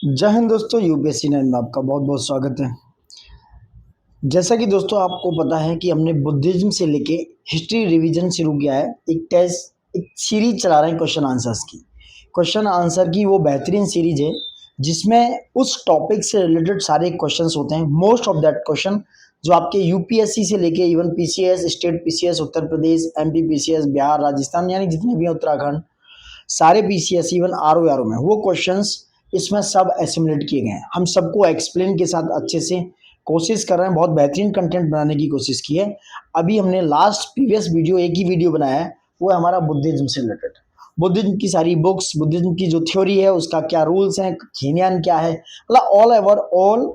जय हिंद दोस्तों, यूपीएससी 9 में आपका बहुत बहुत स्वागत है। जैसा कि दोस्तों आपको पता है कि हमने बुद्धिज्म से लेके हिस्ट्री रिवीजन शुरू किया है। एक सीरीज चला रहे हैं क्वेश्चन आंसर्स की। क्वेश्चन आंसर की वो बेहतरीन सीरीज है जिसमें उस टॉपिक से रिलेटेड सारे क्वेश्चंस होते हैं। मोस्ट ऑफ दैट क्वेश्चन जो आपके यूपीएससी से लेके even PCS, state PCS, Uttar Pradesh, MP PCS, Bihar, Rajasthan, यानी जितने भी हैं, उत्तराखंड, सारे पीसीएस, इवन आरओ में वो क्वेश्चंस इसमें सब एसिमुलेट किए गए हैं। हम सबको एक्सप्लेन के साथ अच्छे से कोशिश कर रहे हैं, बहुत बेहतरीन कंटेंट बनाने की कोशिश की है। अभी हमने लास्ट प्रीवियस वीडियो एक ही वीडियो बनाया है, वो है हमारा बुद्धिज्म से रिलेटेड। बुद्धिज्म की सारी बुक्स, बुद्धिज्म की जो थ्योरी है उसका क्या रूल्स हैं, खीनयान क्या है, मतलब all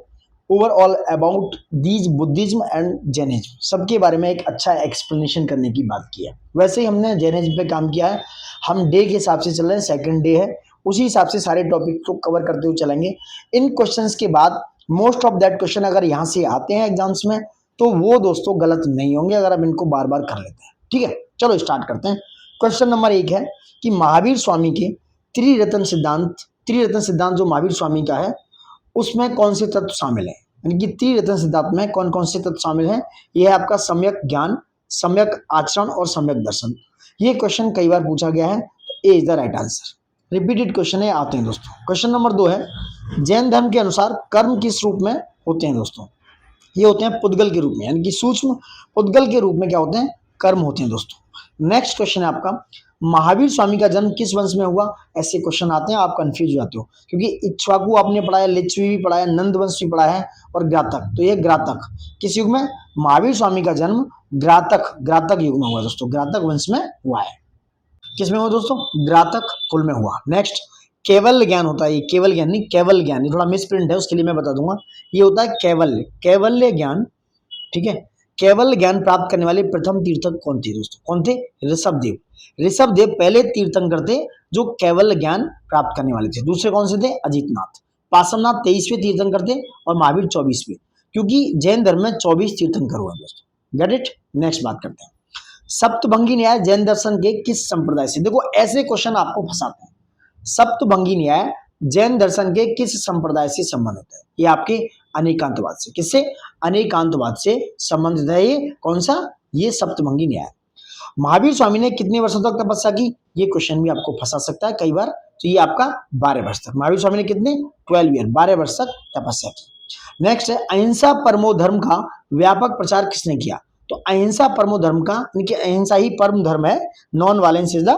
overall about these Buddhism and Jainism, सबके बारे में एक अच्छा एक्सप्लेनेशन करने की बात की है। वैसे ही हमने जैनिज्म पे काम किया है। हम डे के हिसाब से चल रहे हैं, सेकंड डे है, उसी हिसाब से सारे टॉपिक को कवर करते हुए चलेंगे। इन क्वेश्चंस के बाद मोस्ट ऑफ दैट क्वेश्चन अगर यहाँ से आते हैं एग्जाम्स में तो वो दोस्तों गलत नहीं होंगे अगर आप इनको बार बार कर लेते हैं। ठीक है, चलो स्टार्ट करते हैं। क्वेश्चन नंबर 1 है कि महावीर स्वामी के त्रिरत्न सिद्धांत जो महावीर स्वामी का है उसमें कौन से तत्व शामिल है, यानी कि त्रिरत्न सिद्धांत में कौन कौन से तत्व शामिल हैं। यह है आपका सम्यक ज्ञान, सम्यक आचरण और सम्यक दर्शन। ये क्वेश्चन कई बार पूछा गया है, तो A is the right answer. Repeated question है, आते हैं दोस्तों। क्वेश्चन नंबर 2 है जैन धर्म के अनुसार कर्म किस रूप में होते हैं दोस्तों। ये होते हैं पुद्गल के रूप में, यानी कि सूक्ष्म पुद्गल के रूप में क्या होते हैं, कर्म होते हैं दोस्तों। नेक्स्ट क्वेश्चन है आपका महावीर स्वामी का जन्म किस वंश में हुआ। ऐसे क्वेश्चन आते हैं, आप कंफ्यूज हो जाते हो क्योंकि इक्ष्वाकु आपने पढ़ा है, लिच्छवी भी पढ़ा है, नंद वंश भी पढ़ा है और ग्रातक। तो ये ग्रातक किस युग में, महावीर स्वामी का जन्म ग्रातक युग में हुआ दोस्तों, ग्रातक वंश में हुआ है। किस में हुआ दोस्तों, ग्रातक कुल में हुआ। नेक्स्ट केवल ज्ञान होता है, ये केवल ज्ञान नहीं, केवल ज्ञान, ये थोड़ा मिसप्रिंट है, उसके लिए मैं बता दूंगा। ये होता है कैवल्य ज्ञान। ठीक है, केवल ज्ञान प्राप्त करने वाले प्रथम तीर्थक कौन थे दोस्तों, कौन थे, ऋषभदेव पहले तीर्थंकर थे जो केवल ज्ञान प्राप्त करने वाले थे। दूसरे कौन से थे, अजितनाथ। पार्श्वनाथ 23वें तीर्थंकर थे और महावीर 24वें, क्योंकि जैन धर्म में 24 तीर्थंकर हुआ दोस्तों। Get it. नेक्स्ट बात करते हैं सप्तभंगी न्याय जैन दर्शन के किस संप्रदाय से। देखो ऐसे क्वेश्चन आपको फंसाते हैं। सप्तभंगी न्याय जैन दर्शन के किस संप्रदाय से संबंधित है। ये आपके अनेकांतवाद से, किससे, अनेकांतवाद से संबंधित है। ये कौन सा, ये सप्तभंगी न्याय। महावीर स्वामी ने कितने वर्षों तक तपस्या की, ये क्वेश्चन भी आपको फंसा सकता है कई बार। तो ये आपका 12 वर्ष तक, महावीर स्वामी ने कितने, 12 ईयर, 12 वर्ष तक तपस्या की। नेक्स्ट है अहिंसा परमो धर्म का व्यापक प्रचार किसने किया। तो अहिंसा परमो धर्म का, यानी कि अहिंसा ही परम धर्म है, non violence is the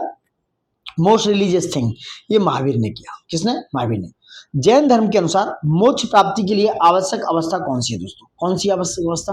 most religious thing, ये महावीर ने किया। किसने, महावीर ने। जैन धर्म के अनुसार मोक्ष प्राप्ति के लिए आवश्यक अवस्था कौन सी है दोस्तों, कौन सी आवश्यक अवस्था,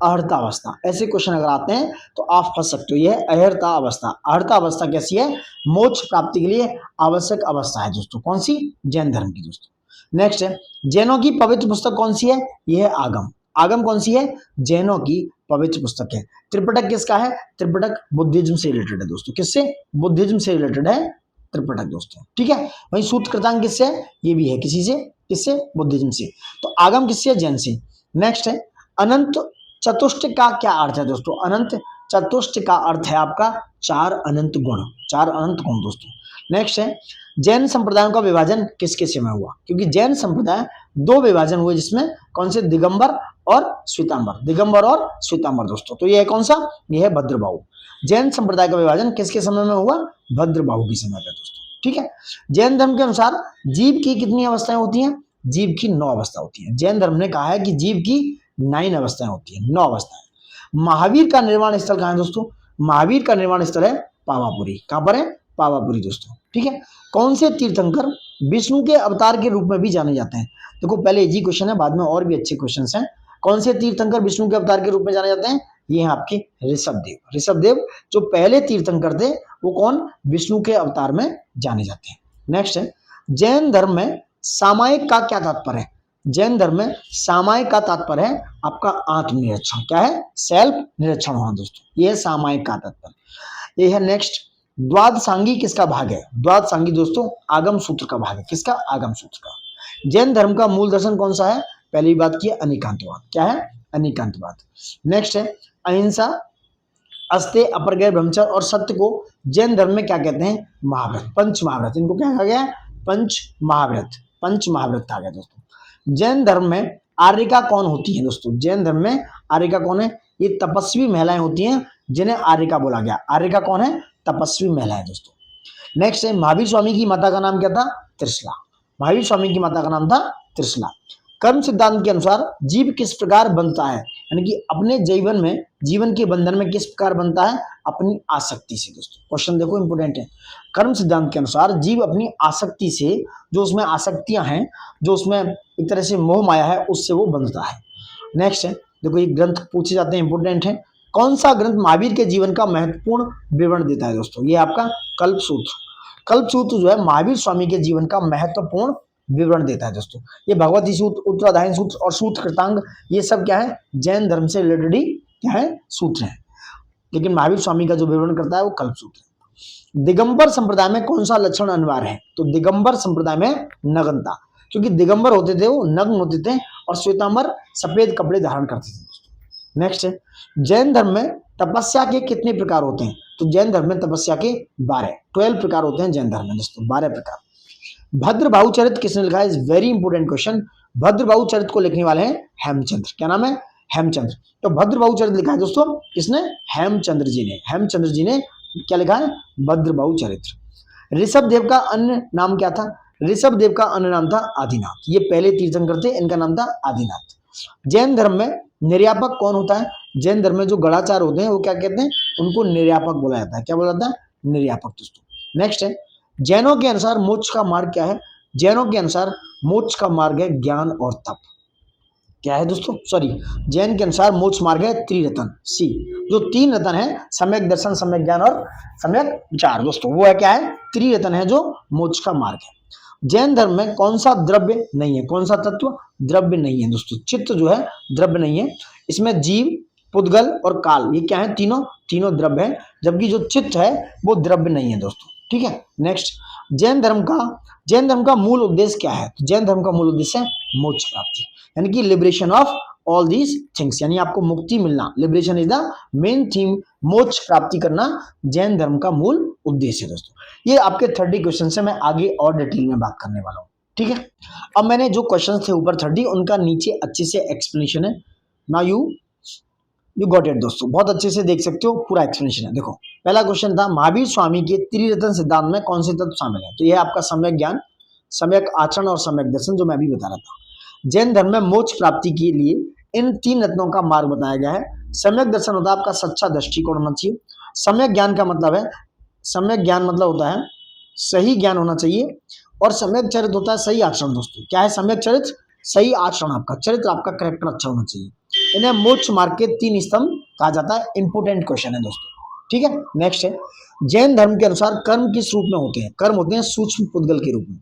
अहर्ता अवस्था। ऐसे क्वेश्चन अगर आते हैं तो आप फंस सकते हो। यह अहर्ता अवस्था, अहर्ता अवस्था कैसी है, मोक्ष प्राप्ति के लिए आवश्यक अवस्था है दोस्तों, कौन सी, जैन धर्म की दोस्तों। नेक्स्ट है जैनों की पवित्र पुस्तक कौन सी है, यह है आगम। आगम कौन सी है, जैनों की पवित्र पुस्तक है। त्रिपिटक किसका है, त्रिपिटक बुद्धिज्म से रिलेटेड है दोस्तों, किससे, बुद्धिज्म से रिलेटेड है त्रिपिटक दोस्तों। ठीक है, वही सूत्र कृतांग किससे है, ये भी है किसी से, किससे, बुद्धिज्म से। तो आगम किससे, जैन से। नेक्स्ट है अनंत चतुष्ट का क्या अर्थ है दोस्तों। अनंत चतुष्ट का अर्थ है आपका 4 अनंत गुण, 4 अनंत गुण दोस्तों। नेक्स्ट है जैन संप्रदायों का विभाजन किसके समय हुआ, क्योंकि जैन संप्रदाय 2 विभाजन हुए, जिसमें कौन से, दिगंबर और श्वेतांबर, दिगंबर और श्वेतांबर दोस्तों। तो ये है कौन सा, ये है भद्रबाहु। जैन संप्रदाय का विभाजन किसके समय में हुआ, भद्रबाहु के समय पे दोस्तों। ठीक है, जैन धर्म के अनुसार जीव की कितनी अवस्थाएं होती हैं, जीव की 9 अवस्था होती हैं। जैन धर्म ने कहा है कि जीव की 9 अवस्थाएं होती हैं, 9 अवस्थाएं। महावीर का निर्वाण स्थल कहाँ है दोस्तों, महावीर का निर्वाण स्थल है पावापुरी। कहां पर है, पावापुरी दोस्तों। ठीक है, कौन से तीर्थंकर विष्णु के अवतार के रूप में भी जाने जाते हैं। देखो पहले इजी क्वेश्चन है, बाद में और भी अच्छे क्वेश्चन हैं। कौन से तीर्थंकर विष्णु के अवतार के रूप में जाने जाते हैं, ये हैं आपके ऋषभदेव। ऋषभदेव जो पहले तीर्थंकर थे वो कौन, विष्णु के अवतार में जाने जाते हैं। नेक्स्ट है जैन धर्म में सामायिक का क्या तात्पर्य है। जैन धर्म में सामायिक का तात्पर्य है आपका आत्मनिरीक्षण, क्या है, सेल्फ निरीक्षण होना दोस्तों, ये है सामायिक का तात्पर्य। ये है नेक्स्ट द्वादशांगी किसका भाग है। द्वादशांगी दोस्तों आगम सूत्र का भाग है, किसका, आगम सूत्र का। जैन धर्म का मूल दर्शन कौन सा है, पहली बात की अनेकांतवाद, क्या है, अनेकांतवाद। नेक्स्ट है अहिंसा, अस्ते, अपरग्रह, ब्रह्मचर्य और सत्य को जैन धर्म में क्या कहते हैं, महाव्रत, पंच महाव्रत। इनको क्या कहा गया है, पंच महाव्रत। पंच महावृत्त आ गया दोस्तों। जैन धर्म में आर्यिका कौन होती है दोस्तों? जैन धर्म में आर्यिका कौन है? ये तपस्वी महिलाएं होती हैं जिन्हें आर्यिका बोला गया। आर्यिका कौन है? तपस्वी महिलाएं दोस्तों। नेक्स्ट है, महावीर स्वामी की माता का नाम क्या था? त्रिशला। महावीर स्वामी की माता का नाम था त्रिशला। कर्म सिद्धांत के अनुसार जीव किस प्रकार बनता है? यानी कि अपने जीवन में, जीवन के बंधन में किस प्रकार बनता है? अपनी आसक्ति से दोस्तों। क्वेश्चन देखो इंपोर्टेंट है। कर्म सिद्धांत के अनुसार जीव अपनी आसक्ति से, जो उसमें आसक्तियां हैं, जो उसमें एक तरह से मोह माया है, उससे वो बंधता है। नेक्स्ट है, देखो ये ग्रंथ पूछे जाते हैं, इंपोर्टेंट है। कौन सा ग्रंथ महावीर के जीवन का महत्वपूर्ण विवरण देता है दोस्तों? ये आपका कल्पसूत्र। कल्पसूत्र जो है महावीर स्वामी के जीवन का महत्वपूर्ण विवरण देता है दोस्तों। ये भगवती सूत्र, उत्तराधायन सूत्र और सूत्र कृतांग, ये सब क्या है? जैन धर्म से रिलेटेड ही क्या है? सूत्र है। लेकिन महावीर स्वामी का जो विवरण करता है वो कल्पसूत्र है। दिगंबर संप्रदाय में कौन सा लक्षण अनिवार्य है? तो दिगंबर संप्रदाय में नग्नता, क्योंकि दिगंबर होते थे वो नग्न होते थे और श्वेतांबर सफेद कपड़े धारण करते थे दोस्तों। नेक्स्ट है, जैन धर्म में तपस्या के कितने प्रकार होते हैं? तो जैन धर्म में तपस्या के 12 प्रकार होते हैं जैन धर्म में दोस्तों, 12 प्रकार। भद्रबाहु चरित किसने लिखा है? Is very important question. भद्रबाहु चरित को लिखने वाले हैं हेमचंद्र। क्या नाम है? हेमचंद्र। तो भद्रबाहु चरित लिखा है दोस्तों किसने? हेमचंद्र जी ने। हेमचंद्र जी ने क्या लिखा है? भद्रबाहु चरित्र। ऋषभ देव का अन्य नाम क्या था? ऋषभ देव का अन्य नाम था आदिनाथ। ये पहले तीर्थंकर थे, इनका नाम था आदिनाथ। जैन धर्म में निर्यापक कौन होता है? जैन धर्म में जो गणाचार्य होते हैं वो क्या कहते हैं? उनको निर्यापक बोला जाता है। क्या बोला जाता है? निर्यापक दोस्तों। नेक्स्ट है, जैनों के अनुसार मोक्ष का मार्ग क्या है? जैनों के अनुसार मोक्ष का मार्ग है ज्ञान और तप। क्या है दोस्तों? सॉरी, जैन के अनुसार मोक्ष मार्ग है त्रिरतन, सी। जो 3 रतन है, सम्यक दर्शन, सम्यक ज्ञान और सम्यक विचार दोस्तों, वो है क्या है? त्रिरतन है जो मोक्ष का मार्ग है। जैन धर्म में कौन सा द्रव्य नहीं है? कौन सा तत्व द्रव्य नहीं है दोस्तों? चित्त जो है द्रव्य नहीं है। इसमें जीव, पुद्गल और काल, ये क्या है? तीनों द्रव्य है, जबकि जो चित्त है वो द्रव्य नहीं है दोस्तों। ठीक है। नेक्स्ट, जैन धर्म का मूल उद्देश्य क्या है? तो जैन धर्म का मूल उद्देश्य है मोक्ष प्राप्ति, यानी कि liberation of all these things, यानी आपको मुक्ति मिलना। Liberation is the main theme. मोक्ष प्राप्ति करना जैन धर्म का मूल उद्देश्य है दोस्तों। ये आपके 30 क्वेश्चन से मैं आगे और डिटेल में बात करने वाला हूँ। ठीक है। अब मैंने जो क्वेश्चन थे ऊपर 30, उनका नीचे अच्छे से एक्सप्लेनेशन है। नाउ यू गॉट इट दोस्तों, बहुत अच्छे से देख सकते हो, पूरा एक्सप्लेनेशन है। देखो, पहला क्वेश्चन था महावीर स्वामी के त्रिरत्न सिद्धांत में कौन से तत्व शामिल है? तो यह आपका सम्यक ज्ञान, सम्यक आचरण और सम्यक दर्शन, जो मैं अभी बता रहा था। जैन धर्म में मोक्ष प्राप्ति के लिए इन 3 रत्नों का मार्ग बताया गया है। सम्यक दर्शन होता है आपका सच्चा दृष्टिकोण होना चाहिए। सम्यक ज्ञान का मतलब है, सम्यक ज्ञान मतलब होता है सही ज्ञान होना चाहिए। और सम्यक चरित्र होता है सही आचरण दोस्तों। क्या है सम्यक चरित्र? सही आचरण, आपका चरित्र, आपका कैरेक्टर अच्छा होना चाहिए। इन्हें मोक्ष मार्ग के 3 स्तंभ कहा जाता है। इंपोर्टेंट क्वेश्चन है दोस्तों। ठीक है। नेक्स्ट है, जैन धर्म के अनुसार कर्म किस रूप में होते हैं? कर्म होते हैं सूक्ष्म पुद्गल के रूप में।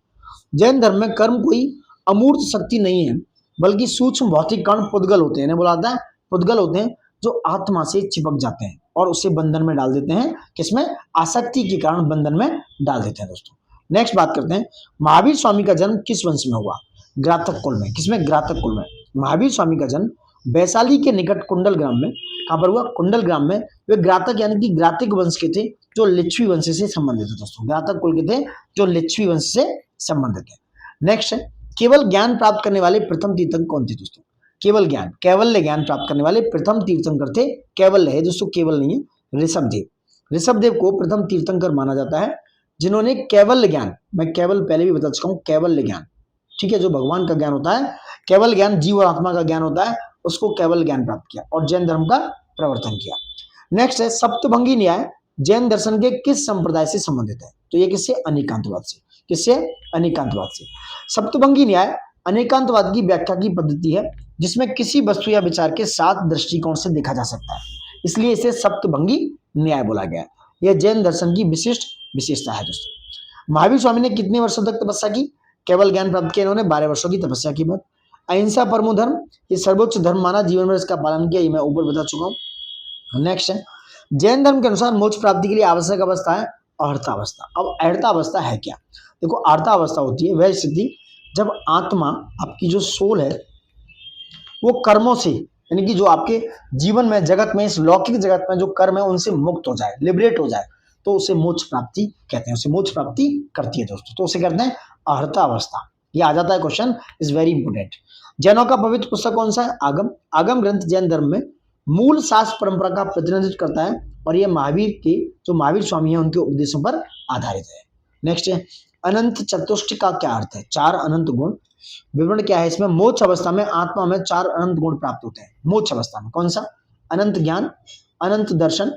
जैन धर्म में कर्म कोई अमूर्त शक्ति नहीं है, बल्कि सूक्ष्म भौतिक कण पुद्गल होते हैं। इन्हें बोला जाता है पुद्गल होते हैं, जो आत्मा से चिपक जाते हैं और उसे बंधन में डाल देते हैं। किसमें? आसक्ति के कारण बंधन में डाल देते हैं दोस्तों। नेक्स्ट बात करते हैं, महावीर स्वामी का जन्म किस वंश में हुआ? ग्रातक कुल में। किसमें? ग्रातक कुल में। महावीर स्वामी का जन्म वैशाली के निकट कुंडल ग्राम में, कहां पर हुआ? कुंडल ग्राम में। वे ग्रातक यानी कि ग्रातिक वंश के थे, जो लिच्छवी वंश से संबंधित है दोस्तों। ग्रातक कुल के थे जो लिच्छवी वंश से संबंधित है। नेक्स्ट है, केवल ज्ञान प्राप्त करने वाले प्रथम तीर्थंकर कौन थे दोस्तों? केवल ज्ञान, कैवल्य ज्ञान प्राप्त करने वाले प्रथम तीर्थंकर थे। कैवल्य है दोस्तों, केवल नहीं है। ऋषभदेव। ऋषभदेव को प्रथम तीर्थंकर माना जाता है, जिन्होंने कैवल्य ज्ञान, मैं केवल पहले भी बता चुका हूं, कैवल्य ज्ञान, ठीक है, जो भगवान का ज्ञान होता है, केवल ज्ञान जीव और आत्मा का ज्ञान होता है, उसको केवल ज्ञान प्राप्त किया और जैन धर्म का प्रवर्तन किया। नेक्स्ट है, सप्तभंगी न्याय जैन दर्शन के किस संप्रदाय से संबंधित है? तो ये किससे? अनेकांतवाद से। किससे? अनेकांतवाद से। सप्तभंगी न्याय अनेकांतवाद की व्याख्या की पद्धति है, जिसमें किसी वस्तु या विचार के 7 दृष्टिकोण से देखा जा सकता है, इसलिए इसे सप्तभंगी न्याय बोला गया है। यह जैन दर्शन की विशिष्ट विशेषता है दोस्तों। महावीर स्वामी ने कितने वर्षों तक तपस्या की? केवल ज्ञान प्राप्त किया इन्होंने 12 वर्षों की तपस्या की बाद। अहिंसा परमो धर्म, ये सर्वोच्च धर्म माना, जीवन में इसका पालन किया, ये मैं ऊपर बता चुका हूँ। नेक्स्ट है, जैन धर्म के अनुसार मोक्ष प्राप्ति के लिए आवश्यक अवस्था है अर्हता अवस्था। अब अर्हता अवस्था है क्या? देखो, अर्हता अवस्था होती है वह स्थिति जब आत्मा, आपकी जो सोल है, वो कर्मों से, यानी कि जो आपके जीवन में, जगत में, इस लौकिक जगत में जो कर्म है उनसे मुक्त हो जाए, लिबरेट हो जाए, तो उसे मोक्ष प्राप्ति कहते हैं। उसे मोक्ष प्राप्ति करती है दोस्तों, तो उसे कहते हैं अर्हता अवस्था। ये आ जाता है क्वेश्चन, इज वेरी इंपोर्टेंट। जैनों का पवित्र पुस्तक कौन सा है? आगम। आगम ग्रंथ जैन धर्म में मूल शास्त्र परंपरा का प्रतिनिधित्व करता है और यह महावीर के जो महावीर स्वामी है उनके उपदेशों पर आधारित है। नेक्स्ट है अनंत चतुष्ट का क्या अर्थ है? 4 अनंत गुण। विवरण क्या है इसमें? मोक्ष अवस्था में आत्मा में 4 अनंत गुण प्राप्त होते हैं। मोक्ष अवस्था में कौन सा? अनंत ज्ञान, अनंत दर्शन,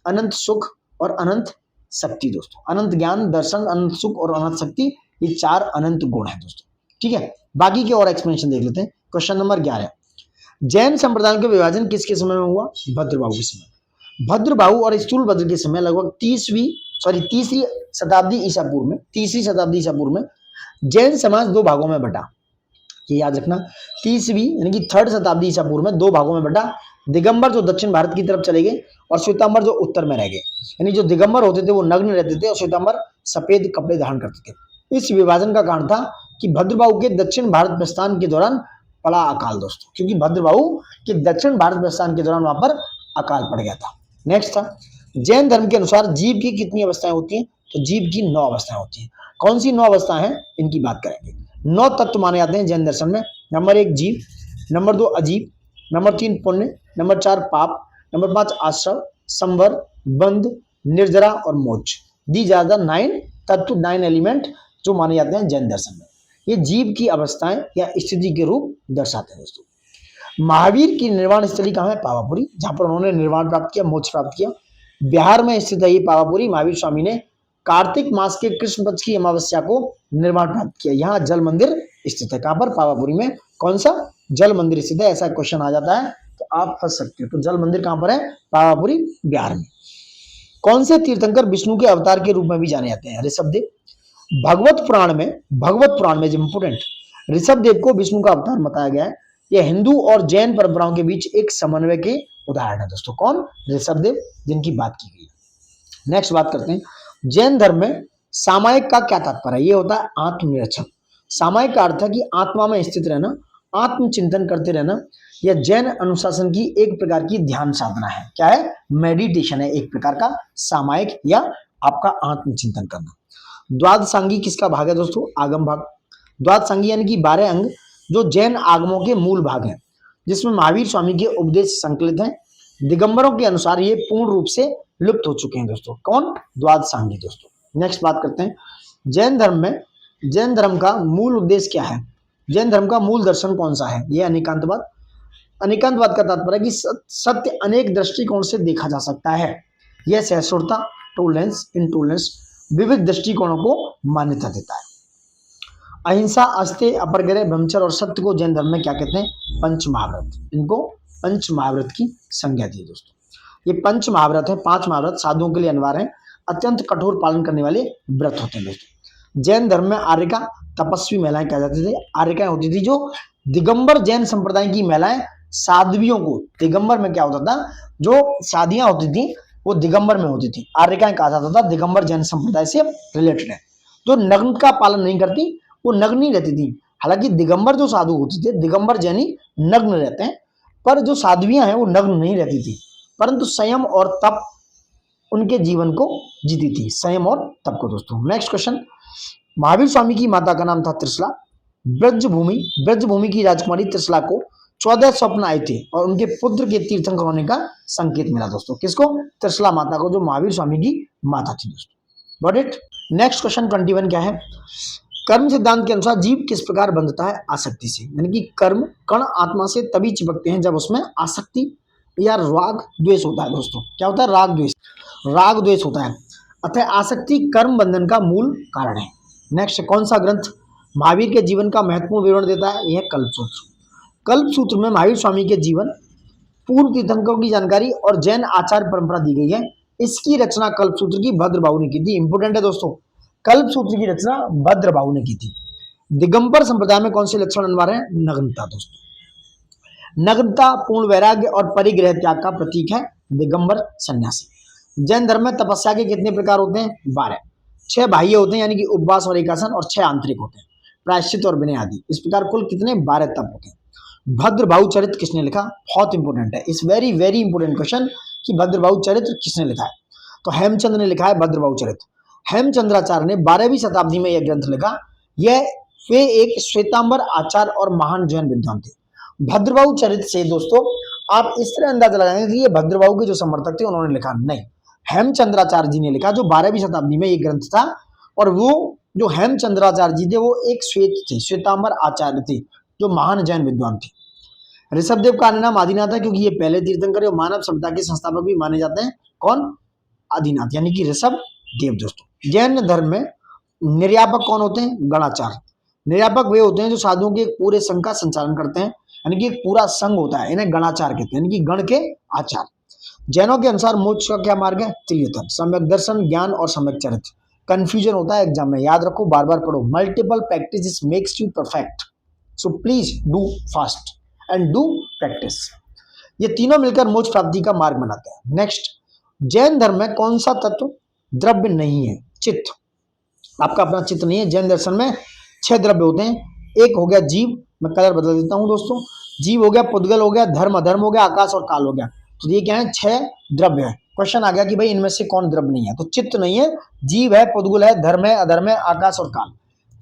अनंत सुख और अनंत शक्ति। दोस्तों अनंत ज्ञान, दर्शन, अनंत सुख और अनंत शक्ति, ये 4 अनंत गुण है दोस्तों। ठीक है, बाकी के और एक्सप्लेनेशन देख लेते हैं। क्वेश्चन नंबर 11, जैन संप्रदाय का विभाजन किसके समय में हुआ? भद्रबाहु के समय। भद्रबाहु और स्थूलभद्र के समय लगभग तीसरी शताब्दी ईसा पूर्व में जैन समाज 2 भागों में बटा। ये याद रखना, तीसरी यानी कि 3rd शताब्दी ईसा पूर्व में 2 भागों में बटा। दिगंबर जो दक्षिण भारत की तरफ चले गए और श्वेतांबर जो उत्तर में रह गए। यानी जो दिगंबर होते थे वो नग्न रहते थे और श्वेतांबर सफेद कपड़े धारण करते थे। इस विभाजन का कारण था कि भद्रबाहु के दक्षिण भारत प्रस्थान के दौरान पड़ा अकाल दोस्तों, क्योंकि भद्रबाहु के दक्षिण भारत प्रस्थान के दौरान वहां पर अकाल पड़ गया था। नेक्स्ट था जैन धर्म के अनुसार जीव की कितनी अवस्थाएं होती हैं? तो जीव की 9 अवस्थाएं होती हैं। कौन सी 9 अवस्थाएं हैं इनकी बात करेंगे। 9 तत्व माने जाते हैं जैन दर्शन में। नंबर 1 जीव, नंबर 2 अजीव, नंबर 3 पुण्य, नंबर 4 पाप, नंबर 5 आश्रव, संवर, बंध, निर्जरा और मोक्ष। दीज आर द 9 तत्व, 9 एलिमेंट जो माने जाते हैं जैन दर्शन में। ये जीव की अवस्थाएं या स्थिति के रूप दर्शाते हैं दोस्तों। महावीर की निर्वाण स्थली कहाँ है? पावापुरी, जहां पर उन्होंने निर्वाण प्राप्त किया, मोक्ष प्राप्त किया। बिहार में स्थित है ये पावापुरी। महावीर स्वामी ने कार्तिक मास के कृष्ण पक्ष की अमावस्या को निर्वाण प्राप्त किया। यहाँ जल मंदिर स्थित है। कहां पर? पावापुरी में। कौन सा? जल मंदिर स्थित है। ऐसा क्वेश्चन आ जाता है तो आप फंस सकते हो। तो जल मंदिर कहां पर है? पावापुरी, बिहार में। कौन से तीर्थंकर विष्णु के अवतार के रूप में भी जाने जाते हैं? ऋषभदेव। भगवत पुराण में इंपोर्टेंट, ऋषभदेव को विष्णु का अवतार बताया गया है। यह हिंदू और जैन परंपराओं के बीच एक समन्वय के उदाहरण है दोस्तों। कौन? ऋषभदेव, जिनकी बात की गई। नेक्स्ट बात करते हैं, जैन धर्म में सामायिक का क्या तात्पर्य है? ये होता है आत्मनिरीक्षण। सामायिक का अर्थ है कि आत्मा में स्थित रहना, आत्मचिंतन करते रहना। यह जैन अनुशासन की एक प्रकार की ध्यान साधना है। क्या है? मेडिटेशन है एक प्रकार का सामायिक या आपका आत्मचिंतन करना। द्वादशांगी किसका भाग है दोस्तों? आगम भाग। द्वादशांगी यानी कि 12 अंग जो जैन आगमों के मूल भाग हैं, जिसमें महावीर स्वामी के उपदेश संकलित हैं। दिगंबरों के अनुसार ये पूर्ण रूप से लुप्त हो चुके हैं दोस्तों। कौन? द्वादशांगी दोस्तों। नेक्स्ट बात करते हैं, जैन धर्म का मूल उद्देश्य क्या है? जैन धर्म का मूल दर्शन कौन सा है? यह अनेकांतवाद। अनेकांतवाद का तात्पर्य है कि सत्य अनेक दृष्टिकोण से देखा जा सकता है। यह सहिष्णुता, टॉलरेंस, इंटॉलरेंस, विविध दृष्टिकोणों को मान्यता देता है। अहिंसा, अस्तेय, अपरग्रह, ब्रह्मचर्य और सत्य को जैन धर्म में क्या कहते हैं? पंच महाव्रत। इनको पंच महाव्रत की संज्ञा दी दोस्तों। ये पंच महाव्रत है, 5 महाव्रत साधुओं के लिए अनिवार्य है। अत्यंत कठोर पालन करने वाले व्रत होते हैं दोस्तों। जैन धर्म में आर्यिका, तपस्वी महिलाएं कहा जाते थे। आर्यिकाएं होती थी जो दिगंबर जैन संप्रदाय की महिलाएं साध्वियों को, दिगंबर में क्या होता था, जो शादियां होती थी वो दिगंबर में होती थी। आर्यिकाएं कहा जाता था, दिगंबर जैन संप्रदाय से रिलेटेड है। जो नग्न का पालन नहीं करती वो नग्न ही रहती थी। हालांकि दिगंबर जो साधु होते थे, दिगंबर जैनी नग्न रहते हैं, पर जो साध्वियां हैं वो नग्न नहीं रहती थी, परंतु संयम और तप उनके जीवन को जीती थी, संयम और तप को दोस्तों। नेक्स्ट क्वेश्चन, महावीर स्वामी की माता का नाम था त्रिशला। ब्रजभूमि की राजकुमारी त्रिशला को 14 स्वप्न आए थे और उनके पुत्र के तीर्थंकर होने का संकेत मिला दोस्तों। किसको? त्रिशला माता को, जो महावीर स्वामी की माता थी दोस्तों। Got it. नेक्स्ट क्वेश्चन 21 क्या है? कर्म सिद्धांत के अनुसार जीव किस प्रकार बंधता है? आसक्ति से। यानी कि कर्म कण आत्मा से तभी चिपकते हैं जब उसमें आसक्ति या राग द्वेष होता है दोस्तों। क्या होता है? राग द्वेष होता है। अतः आसक्ति कर्म बंधन का मूल कारण है। नेक्स्ट, कौन सा ग्रंथ महावीर के जीवन का महत्वपूर्ण विवरण देता है? यह कल्पसूत्र। कल्पसूत्र में महावीर स्वामी के जीवन, पूर्व तीर्थंकरों की जानकारी और जैन आचार परंपरा दी गई है। इसकी रचना कल्पसूत्र की भद्रबाहु ने की थी। इंपोर्टेंट है दोस्तों, कल्पसूत्र की रचना भद्रबाहु ने की थी। दिगंबर संप्रदाय में कौन से लक्षण अनिवार्य है? नग्नता दोस्तों। नग्नता पूर्ण वैराग्य और परिग्रह त्याग का प्रतीक है दिगंबर सन्यासी। जैन धर्म में तपस्या के कितने प्रकार होते हैं? 12। 6 बाह्य होते हैं यानी कि उपवास और एकासन, और 6 आंतरिक होते हैं, प्रायश्चित और विनय आदि। इस प्रकार कुल कितने? 12 तप होते हैं। भद्रबाहु चरित्र किसने लिखा? बहुत इंपोर्टेंट है, इस वेरी वेरी इंपोर्टेंट क्वेश्चन कि भद्रबाहु चरित्र किसने लिखा है? तो हेमचंद ने लिखा है भद्रबाहु चरित्र। हेमचंद्राचार्य ने 12वीं शताब्दी में यह ग्रंथ लिखा। यह वे एक श्वेतांबर आचार्य और महान जैन विद्वान थे। भद्रबाहु चरित से दोस्तों आप इस तरह अंदाजा लगाएंगे कि ये भद्रबाहु के जो समर्थक थे उन्होंने लिखा, नहीं, हेमचंद्राचार्य जी ने लिखा, जो 12वीं शताब्दी में ये ग्रंथ था। और वो जो हेमचंद्राचार्य जी थे वो एक श्वेतांबर आचार्य थे, जो महान जैन विद्वान थे। ऋषभदेव का अन्य नाम आदिनाथ है, क्योंकि ये पहले तीर्थंकर और मानव सभ्यता के संस्थापक भी माने जाते हैं। कौन? आदिनाथ, यानी कि ऋषभ देव। दोस्तों जैन धर्म में निर्यापक कौन होते हैं? गणाचार्य। निर्यापक वे होते हैं जो साधुओं के एक पूरे संघ का संचालन करते हैं, यानी कि एक पूरा संघ होता है, इन्हें गणाचार्य कहते हैं, यानी कि गण के आचार्य। जैनों के अनुसार मोक्ष का क्या मार्ग है? त्रियतन, सम्यक दर्शन, ज्ञान और सम्यक चरित्र। कंफ्यूजन होता है एग्जाम में, याद रखो, बार बार पढ़ो। Multiple practice makes you perfect, so please do fast and do practice. ये तीनों मिलकर मोक्ष प्राप्ति का मार्ग बनाते हैं। नेक्स्ट, जैन धर्म में कौन सा तत्व द्रव्य नहीं है? चित्त। आपका अपना चित्त नहीं है। जैन दर्शन में 6 द्रव्य होते हैं। एक हो गया जीव, मैं कलर बदल देता हूं दोस्तों। जीव हो गया, पुद्गल हो गया, धर्म अधर्म हो गया, आकाश और काल हो गया। तो ये क्या है? 6 द्रव्य है। क्वेश्चन आ गया कि भाई इनमें से कौन द्रव्य नहीं है? तो चित्त नहीं है, जीव है, पुद्गल है, धर्म है, अधर्म है, आकाश और काल।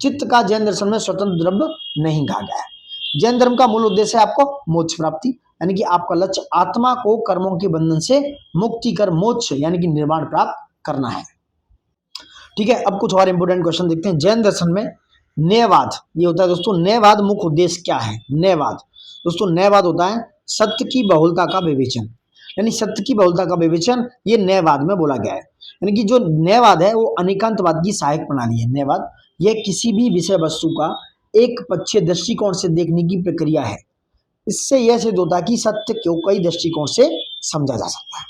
चित्त का जैन दर्शन में स्वतंत्र द्रव्य नहीं कहा गया है। जैन धर्म का मूल उद्देश्य है आपको मोक्ष प्राप्ति, यानी कि आपका लक्ष्य आत्मा को कर्मों के बंधन से मुक्ति कर मोक्ष यानी कि निर्वाण प्राप्त करना है। ठीक है, अब कुछ और इंपोर्टेंट क्वेश्चन देखते हैं। जैन दर्शन में न्यायवाद ये होता है दोस्तों। न्यायवाद मुख्य उद्देश्य क्या है? न्यायवाद दोस्तों, न्यायवाद होता है सत्य की बहुलता का विवेचन, यानी सत्य की बहुलता का विवेचन, ये न्यायवाद में बोला गया है। यानी कि जो न्यायवाद है वो अनेकांतवाद की सहायक प्रणाली है। न्यायवाद ये किसी भी विषय वस्तु का एक पक्षीय दृष्टिकोण से देखने की प्रक्रिया है। इससे यह सिद्ध होता है कि सत्य को कई दृष्टिकोण से समझा जा सकता है।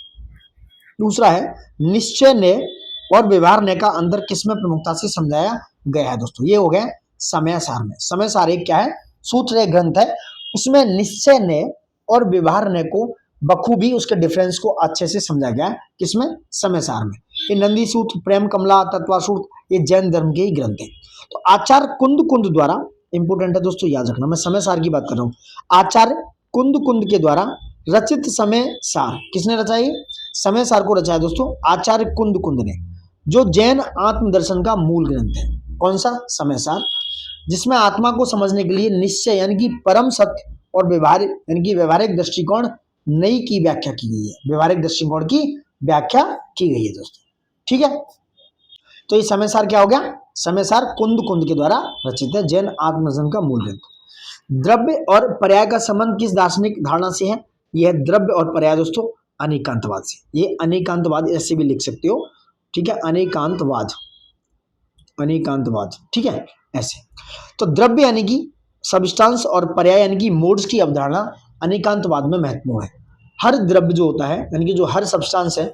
दूसरा है निश्चय न्याय और व्यवहार न्याय का अंतर किसमें प्रमुखता से समझाया गया है? दोस्तों ये हो गया समय सार में। समय सार एक क्या है? सूत्र एक ग्रंथ है, उसमें निश्चय न्याय और व्यवहार न्याय को बखूबी उसके डिफरेंस को अच्छे से समझा गया है। किसमें? समय सार में। ये नंदी सूत्र, प्रेम कमला, तत्वा सूत्र, ये जैन धर्म के ही ग्रंथ है। तो आचार्य कुंद कुंद द्वारा, इंपोर्टेंट है दोस्तों, याद रखना, मैं समय सार की बात कर रहा हूँ। आचार्य कुंद कुंद के द्वारा रचित समय सार किसने रचाई? समय सार को रचाया दोस्तों आचार्य कुंद कुंद ने, जो जैन आत्मदर्शन का मूल ग्रंथ है। कौन सा? समय सार, जिसमें आत्मा को समझने के लिए निश्चय यानी कि परम सत्य और व्यवहार यानी कि व्यवहारिक दृष्टिकोण नई की व्याख्या की गई है। व्यवहारिक दृष्टिकोण की व्याख्या की गई है दोस्तों। ठीक है, तो ये समय सार क्या हो गया? समय सार कुंद कुंद के द्वारा रचित है, जैन आत्मदर्शन का मूल ग्रंथ। द्रव्य और पर्याय का संबंध किस दार्शनिक धारणा से है? यह द्रव्य और पर्याय दोस्तों अनेकांतवाद से। ये अनेकांतवाद ऐसे भी लिख सकते हो, ठीक है, अनेकांतवाद, अनेकांतवाद, ठीक है, ऐसे। तो द्रव्य यानी कि सब्सटेंस और पर्याय यानी कि मोड्स की अवधारणा अनेकांतवाद में महत्वपूर्ण है। हर द्रव्य जो होता है यानी कि जो हर सब्सटेंस है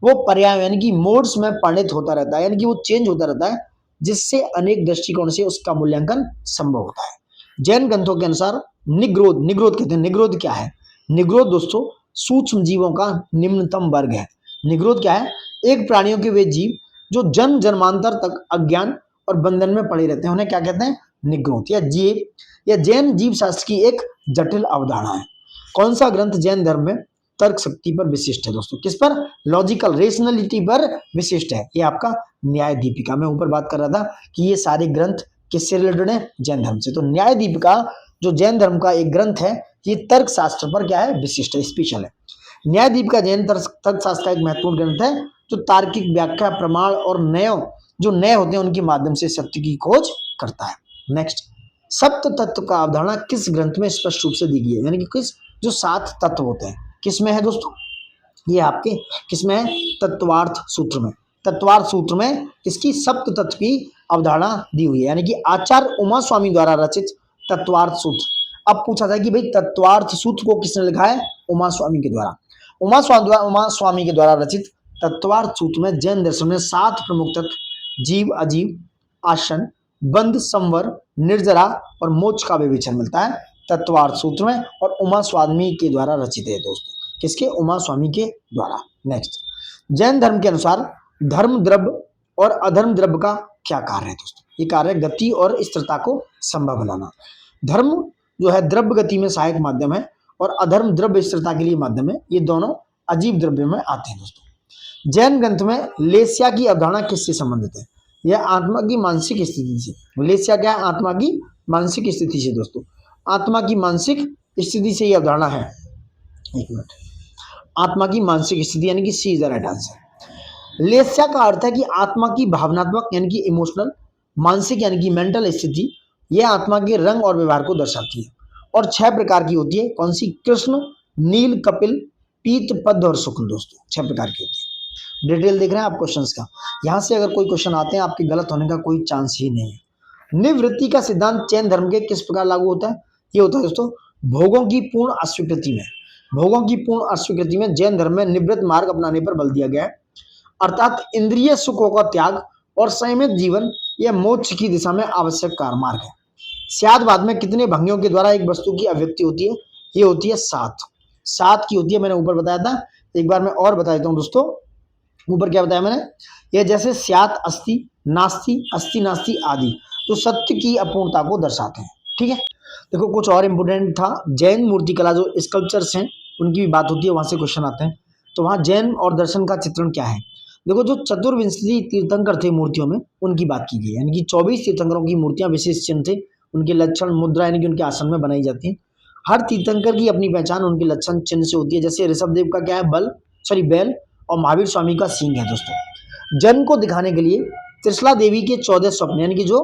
वो पर्याय यानी कि मोड्स में परिणत होता रहता है, यानी कि वो चेंज होता रहता है, जिससे अनेक दृष्टिकोण से उसका मूल्यांकन संभव होता है। जैन ग्रंथों के अनुसार निग्रोध, निग्रोध कहते हैं। निग्रोध क्या है? निग्रोध दोस्तों सूक्ष्म जीवों का निम्नतम वर्ग है। निग्रोध क्या है? एक प्राणियों के वे जीव जो जन्म जन्मांतर तक अज्ञान और बंधन में पड़े रहते हैं, उन्हें क्या कहते हैं? निग्रोध या जीव, या जैन जीव शास्त्र की एक जटिल अवधारणा है। कौन सा ग्रंथ जैन धर्म में तर्क शक्ति पर विशिष्ट है? दोस्तों किस पर? लॉजिकल रेशनलिटी पर विशिष्ट है। ये आपका न्याय दीपिका, मैं ऊपर बात कर रहा था कि ये सारे ग्रंथ किससे रिलेटेड है? जैन धर्म से। तो न्याय दीपिका जो जैन धर्म का एक ग्रंथ है, ये तर्क शास्त्र पर क्या है? विशिष्ट है, स्पेशल है। न्याय दीपिका जैन तर्क शास्त्र का एक महत्वपूर्ण ग्रंथ है, जो तार्किक व्याख्या, प्रमाण और नयों जो नए होते हैं उनके माध्यम से सत्य की खोज करता है। नेक्स्ट, सप्त तत्व का अवधारणा किस ग्रंथ में स्पष्ट रूप से दी गई है? यानी कि किस जो 7 तत्व होते हैं किसमें है दोस्तों? ये आपके किसमें है? तत्वार्थ सूत्र में। तत्वार्थ सूत्र में इसकी सप्त तत्व की अवधारणा दी हुई है, यानी कि आचार्य उमा स्वामी द्वारा रचित तत्वार्थ सूत्र। अब पूछा था कि भाई तत्वार्थ सूत्र को किसने लिखा है? उमा स्वामी के द्वारा। उमा स्वामी के द्वारा रचित तत्वार्थ सूत्र में जैन दर्शन में 7 प्रमुख तत्व जीव, अजीव, आसन, बंध, संवर, निर्जरा और मोक्ष का विवेचन मिलता है तत्वार्थ सूत्र में, और उमा स्वामी के द्वारा रचित है दोस्तों। किसके? उमा स्वामी के द्वारा। नेक्स्ट, जैन धर्म के अनुसार धर्म द्रव्य और अधर्म द्रव्य का क्या कार्य है दोस्तों? ये कार्य गति और स्थिरता को संभव बनाना। धर्म जो है द्रव्य गति में सहायक माध्यम है और अधर्म द्रव्य स्थिरता के लिए माध्यम है। ये दोनों अजीव द्रव्य में आते हैं दोस्तों। जैन ग्रंथ में लेस्या की अवधारणा किससे संबंधित है? यह आत्मा की मानसिक स्थिति से। लेस्या क्या है? आत्मा की मानसिक स्थिति से दोस्तों, आत्मा की मानसिक स्थिति से ये अवधारणा है। एक मिनट, आत्मा की मानसिक स्थिति यानी कि सी इज द राइट आंसर। लेस्या का अर्थ है कि आत्मा की भावनात्मक यानी कि इमोशनल, मानसिक यानी कि मेंटल स्थिति, यह आत्मा के रंग और व्यवहार को दर्शाती है और 6 प्रकार की होती है। कौन सी? कृष्ण, नील, कपिल, पीत, पद्म और शुक्ल दोस्तों, 6 प्रकार की होती है। डिटेल देख रहे हैं आप क्वेश्चंस का। यहां से अगर कोई क्वेश्चन आते हैं आपके गलत होने का कोई चांस ही नहीं है। निवृत्ति का सिद्धांत जैन धर्म के किस प्रकार लागू होता है? ये होता है दोस्तों भोगों की पूर्ण अस्वीकृति में। भोगों की पूर्ण अस्वीकृति में जैन धर्म में निवृत्त मार्ग अपनाने पर बल दिया गया है, अर्थात इंद्रिय सुखों का त्याग और संयमित जीवन यह मोक्ष की दिशा में आवश्यक मार्ग है। स्यादवाद में कितने भंगियों के द्वारा एक वस्तु की अभिव्यक्ति होती है? ये होती है 7 की होती है। मैंने ऊपर बताया था, एक बार मैं और बता देता हूं दोस्तों। ऊपर क्या बताया मैंने? ये जैसे स्यात् अस्ति, नास्ति, अस्ति नास्ति आदि, तो सत्य की अपूर्णता को दर्शाते हैं। ठीक है, देखो कुछ और इम्पोर्टेंट था। जैन मूर्तिकला जो स्कल्पचर्स हैं उनकी भी बात होती है, वहां से क्वेश्चन आते हैं। तो वहां जैन और दर्शन का चित्रण क्या है? देखो जो चतुर्विंशति तीर्थंकर थे मूर्तियों में, उनकी बात की गई, यानी कि 24 तीर्थंकरों की मूर्तियां विशेष चिन्ह थे, उनके लक्षण मुद्रा यानी कि उनके आसन में बनाई जाती है। हर तीर्थंकर की अपनी पहचान उनके लक्षण चिन्ह से होती है। जैसे ऋषभ देव का क्या है? बैल, और महावीर स्वामी का सींग है दोस्तों। जन्म को दिखाने के लिए त्रिशला देवी के 14 स्वप्न, यानी कि जो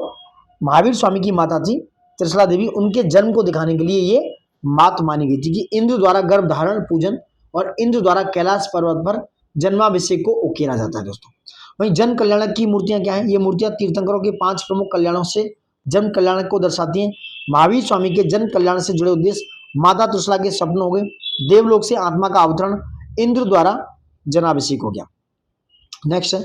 महावीर स्वामी की माता थी त्रिशला देवी, उनके जन्म को दिखाने के लिए ये मात मानी गई थी कि इंद्र द्वारा गर्भ धारण पूजन और इंद्र द्वारा कैलाश पर्वत पर जन्माभिषेक को उकेरा जाता है दोस्तों। वहीं जन कल्याणक की मूर्तियां क्या है? ये मूर्तियां तीर्थंकरों के 5 प्रमुख कल्याणों से जन कल्याणक को दर्शाती हैं। महावीर स्वामी के जन कल्याण से जुड़े उद्देश्य, माता त्रिशला के स्वप्न हो गए, देवलोक से आत्मा का अवतरण, इंद्र द्वारा जनाभिषेक हो गया। नेक्स्ट है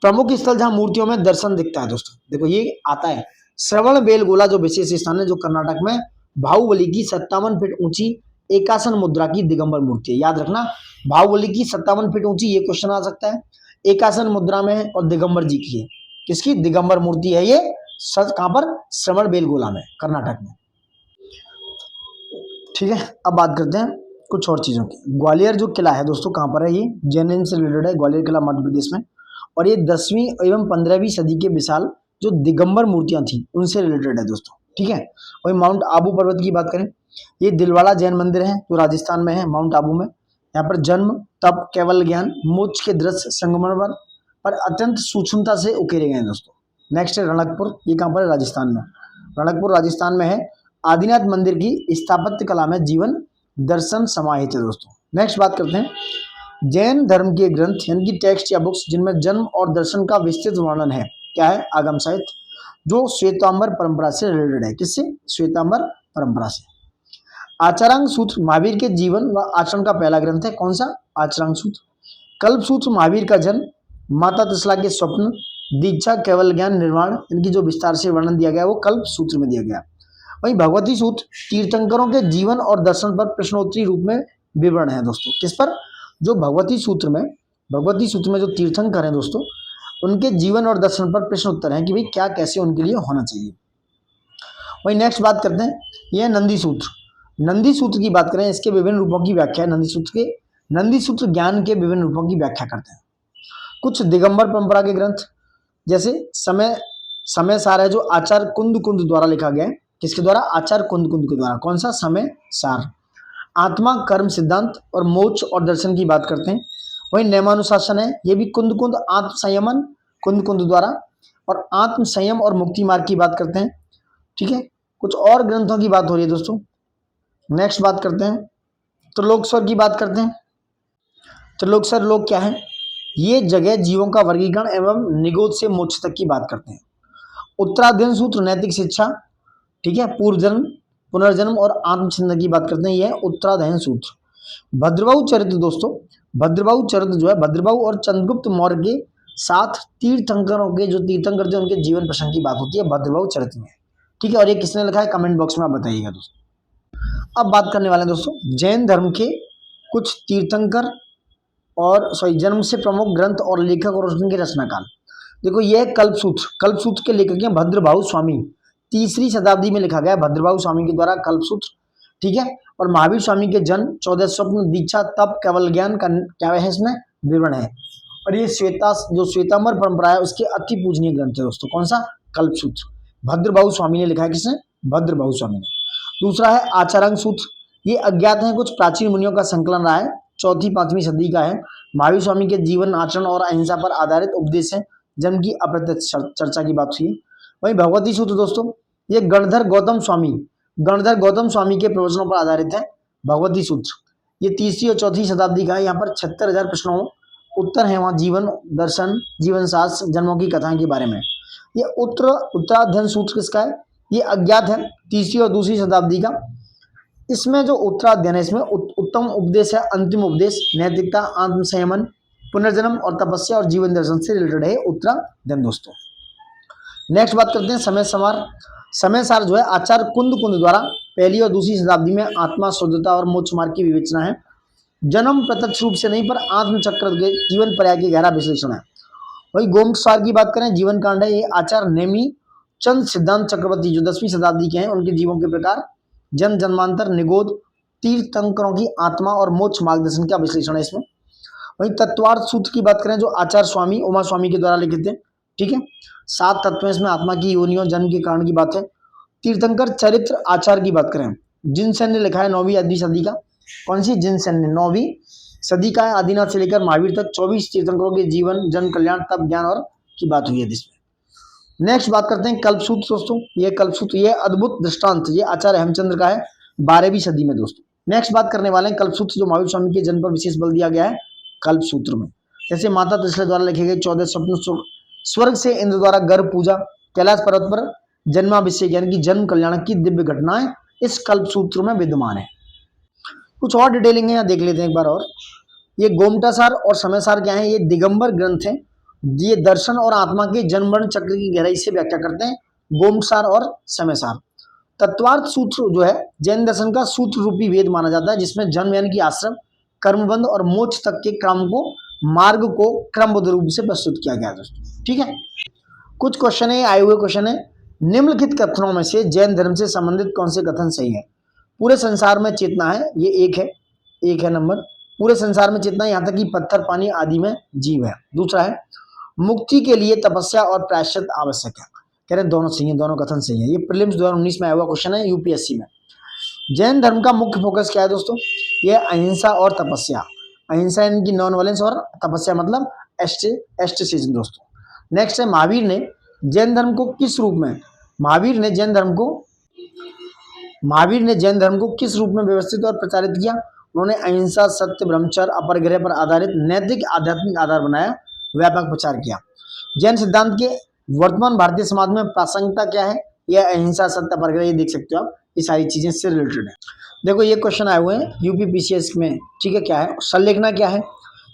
प्रमुख स्थल जहां मूर्तियों में दर्शन दिखता है दोस्तों। देखो ये आता है श्रवण बेलगोला, जो विशेष स्थान है जो कर्नाटक में बाहुबली की 57 फीट ऊंची एकासन मुद्रा की दिगंबर मूर्ति है। याद रखना, बाहुबली की 57 फीट ऊंची, ये क्वेश्चन आ सकता है। एकासन मुद्रा में है और दिगंबर जी की है। किसकी? दिगंबर मूर्ति है ये। कहां पर? श्रवण बेलगोला में, कर्नाटक में। ठीक है, अब बात करते हैं कुछ और चीजों की। ग्वालियर जो किला है दोस्तों, कहां पर है? ये जैन से रिलेटेड है। ग्वालियर किला मध्य प्रदेश में, और ये 10वीं एवं 15वीं सदी के विशाल जो दिगंबर मूर्तियां थी उनसे रिलेटेड है दोस्तों। ठीक है, वही माउंट आबू पर्वत की बात करें, ये दिलवाड़ा जैन मंदिर है जो राजस्थान में है, माउंट आबू में। यहाँ पर जन्म, तप, केवल ज्ञान, मोक्ष के दृश्य संगमरमर पर अत्यंत सूक्ष्मता से उकेरे गए हैं दोस्तों। नेक्स्ट है रणकपुर, ये कहां पर है? राजस्थान में। रणकपुर राजस्थान में है। आदिनाथ मंदिर की स्थापत्य कला में जीवन दर्शन समाहित है दोस्तों। नेक्स्ट बात करते हैं जैन धर्म के ग्रंथ यानी कि टेक्स्ट या बुक्स जिनमें जन्म और दर्शन का विस्तृत वर्णन है। क्या है? आगम साहित्य, जो श्वेतांबर परंपरा से रिलेटेड है। किससे? श्वेतांबर परंपरा से। आचरांग सूत्र महावीर के जीवन व आचरण का पहला ग्रंथ है। कौन सा? आचरांग सूत्र। कल्प सूत्र महावीर का जन्म, माता त्रिशला के स्वप्न, दीक्षा, केवल ज्ञान, निर्वाण, इनकी जो विस्तार से वर्णन दिया गया वो कल्प सूत्र में दिया गया। वहीं भगवती सूत्र तीर्थंकरों के जीवन और दर्शन पर प्रश्नोत्तरी रूप में विवरण है दोस्तों। किस पर? जो भगवती सूत्र में जो तीर्थंकर हैं दोस्तों, उनके जीवन और दर्शन पर प्रश्न उत्तर है कि भाई क्या कैसे उनके लिए होना चाहिए। वहीं नेक्स्ट बात करते हैं, यह नंदी सूत्र। नंदी सूत्र की बात करें, इसके विभिन्न रूपों की व्याख्या है। नंदी सूत्र ज्ञान के विभिन्न रूपों की व्याख्या करते हैं। कुछ दिगंबर परंपरा के ग्रंथ जैसे समय सार है जो आचार्य कुंद द्वारा लिखा गया है। किसके द्वारा? आचार्य कुंद के द्वारा। कौन सा? समय सार। आत्मा, कर्म सिद्धांत और मोक्ष और दर्शन की बात करते हैं। वहीं नियमानुशासन है, ये भी कुंद आत्म संयमन कुंद द्वारा, और आत्म संयम और मुक्ति मार्ग की बात करते हैं। ठीक है, कुछ और ग्रंथों की बात हो रही है दोस्तों। नेक्स्ट बात करते हैं त्रिलोकस्वर की बात करते हैं। त्रिलोकस्वर लोक क्या है? ये जगह जीवों का वर्गीकरण एवं निगोद से मोक्ष तक की बात करते हैं। उत्तराध्ययन सूत्र नैतिक शिक्षा, ठीक है, पूर्व जन्म, पुनर्जन्म और आत्मचिंतन की बात करते हैं। यह उत्तराध्ययन सूत्र। भद्रबाहु चरित्र दोस्तों, भद्रबाहु चरित्र जो है, भद्रबाहु और चंद्रगुप्त मौर्य के 7 तीर्थंकरों के जो तीर्थंकर थे उनके जीवन प्रसंग की बात होती है भद्रबाहु चरित्र में। ठीक है, और ये किसने लिखा है? कमेंट बॉक्स में आप बताइएगा दोस्तों। अब बात करने वाले हैं दोस्तों जैन धर्म के कुछ तीर्थंकर और जन्म से प्रमुख ग्रंथ और लेखक और उनके रचनाकाल। देखो यह कल्पसूत्र के लेखक हैं भद्रबाहु स्वामी। 3री शताब्दी में लिखा गया भद्रबाहु स्वामी के द्वारा कल्पसूत्र। ठीक है, और महावीर स्वामी के जन्म, 14 स्वप्न, दीक्षा, तप, केवल ज्ञान का क्या है इसमें विवरण है। और ये जो श्वेतांबर परंपरा है उसके अति पूजनीय ग्रंथ है दोस्तों। कौन सा? कल्पसूत्र। भद्रबाहु स्वामी ने लिखा है। किसने? भद्रबाहु स्वामी ने। दूसरा है आचारांग सूत्र। ये अज्ञात है, कुछ प्राचीन मुनियों का संकलन रहा है, 4वीं-5वीं सदी का है। महावीर स्वामी के जीवन, आचरण और अहिंसा पर आधारित उपदेश है, जन्म की अप्रत्यक्ष चर्चा की बात हुई। वहीं भगवती सूत्र दोस्तों, ये गणधर गौतम स्वामी के प्रवचनों पर आधारित है। भगवती सूत्र ये 3वीं और 4वीं शताब्दी का है। यहाँ पर 76,000 प्रश्नों उत्तर है। वहाँ जीवन दर्शन, जीवन शास्त्र, जन्मों की कथाएं के बारे में। ये उत्तराध्ययन सूत्र किसका है? ये अज्ञात है, 3वीं और 2वीं शताब्दी का। इसमें जो उत्तराध्ययन है, इसमें उत्तम उपदेश है, अंतिम उपदेश, नैतिकता, आत्म संयमन, पुनर्जन्म और तपस्या और जीवन दर्शन से रिलेटेड है उत्तराध्ययन दोस्तों। नेक्स्ट बात करते हैं समय सार जो है आचार्य कुंद द्वारा 1ली और 2वीं शताब्दी में आत्मा, शुद्धता और मोक्ष मार्ग की विवेचना है। जन्म प्रत्यक्ष रूप से नहीं पर आत्म चक्र के जीवन पर्याय की गहरा विश्लेषण है। वही गोमुख सार की बात करें, जीवन कांड है, ये आचार्य नेमी चंद सिद्धांत चक्रवर्ती जो 10वीं शताब्दी के हैं, उनके जीवों के प्रकार, जन्म जन्मांतर, निगोद, तीर्थंकरों की आत्मा और मोक्ष मार्गदर्शन का विश्लेषण है इसमें। वहीं तत्वार्थ सूत्र की बात करें जो आचार्य स्वामी उमा स्वामी के द्वारा लिखित है, ठीक है। 7 तत्व इसमें, आत्मा की योनियों, जन्म के कारण की बात है। तीर्थंकर चरित्र आचार की बात करें, जिनसेन ने लिखा है 9वीं आदि सदी का। कौन सी? जिनसेन ने 9वीं सदी का है। आदिनाथ से लेकर महावीर तक 24 तीर्थंकरों के जीवन, जन्म, कल्याण, तप, ज्ञान और की बात हुई है इसमें। नेक्स्ट बात करते हैं कल्पसूत्र दोस्तों। ये कल्पसूत्र, ये अद्भुत दृष्टांत, ये आचार्य हेमचंद्र का है 12वीं सदी में दोस्तों। नेक्स्ट बात करने वाले हैं कल्पसूत्र जो महावीर स्वामी के जन्म पर विशेष बल दिया गया है कल्पसूत्र में। जैसे माता त्रिशला द्वारा लिखे गए 14 स्वप्न, स्वर्ग से इंद्र द्वारा गर्भ पूजा, कैलाश पर्वत पर जन्माभिषेक यानी कि जन्म कल्याण की दिव्य घटनाएं इस कल्पसूत्र में विद्यमान है। कुछ और डिटेलिंग है, यहाँ देख लेते हैं एक बार और। ये गोमटा सार और समय सार क्या है? ये दिगंबर ग्रंथ है, ये दर्शन और आत्मा के जन्म मरण चक्र की गहराई से व्याख्या करते हैं, गोमसार और समय सार। तत्वार्थ सूत्र जो है जैन दर्शन का सूत्र रूपी वेद माना जाता है, जिसमें जन्म यानी कि आश्रम, कर्मबंध और मोक्ष तक के मार्ग को क्रमबद्ध रूप से प्रस्तुत किया गया दोस्तों, ठीक है। कुछ क्वेश्चन है, आए हुए क्वेश्चन है। निम्नलिखित कथनों में से जैन धर्म से संबंधित कौन से कथन सही है? पूरे संसार में चेतना है, ये एक है नंबर। पूरे संसार में चेतना, यहाँ तक कि पत्थर, पानी आदि में जीव है। दूसरा है मुक्ति के लिए तपस्या और प्रायश्चित आवश्यक है। कह रहे दोनों सही है, दोनों कथन सही है। ये प्रीलिम्स 2019 में आया हुआ क्वेश्चन है यूपीएससी में। जैन धर्म का मुख्य फोकस क्या है दोस्तों? ये अहिंसा और तपस्या। अहिंसा इनकी नॉन वायलेंस और तपस्या मतलब एस्टेसिज्म दोस्तों। नेक्स्ट है महावीर ने जैन धर्म को किस रूप में किस रूप में व्यवस्थित और प्रचारित किया? उन्होंने अहिंसा, सत्य, ब्रह्मचर्य, अपरिग्रह पर आधारित नैतिक आध्यात्मिक आधार बनाया, व्यापक प्रचार किया। जैन सिद्धांत के वर्तमान भारतीय समाज में प्रासंगिकता क्या है? यह अहिंसा, सत्य, अपरिग्रह, ये देख सकते हो आप, ये सारी चीजें इससे रिलेटेड है। देखो ये क्वेश्चन आए हुए हैं यूपी पीसीएस में, ठीक है। क्या है संलेखना? क्या है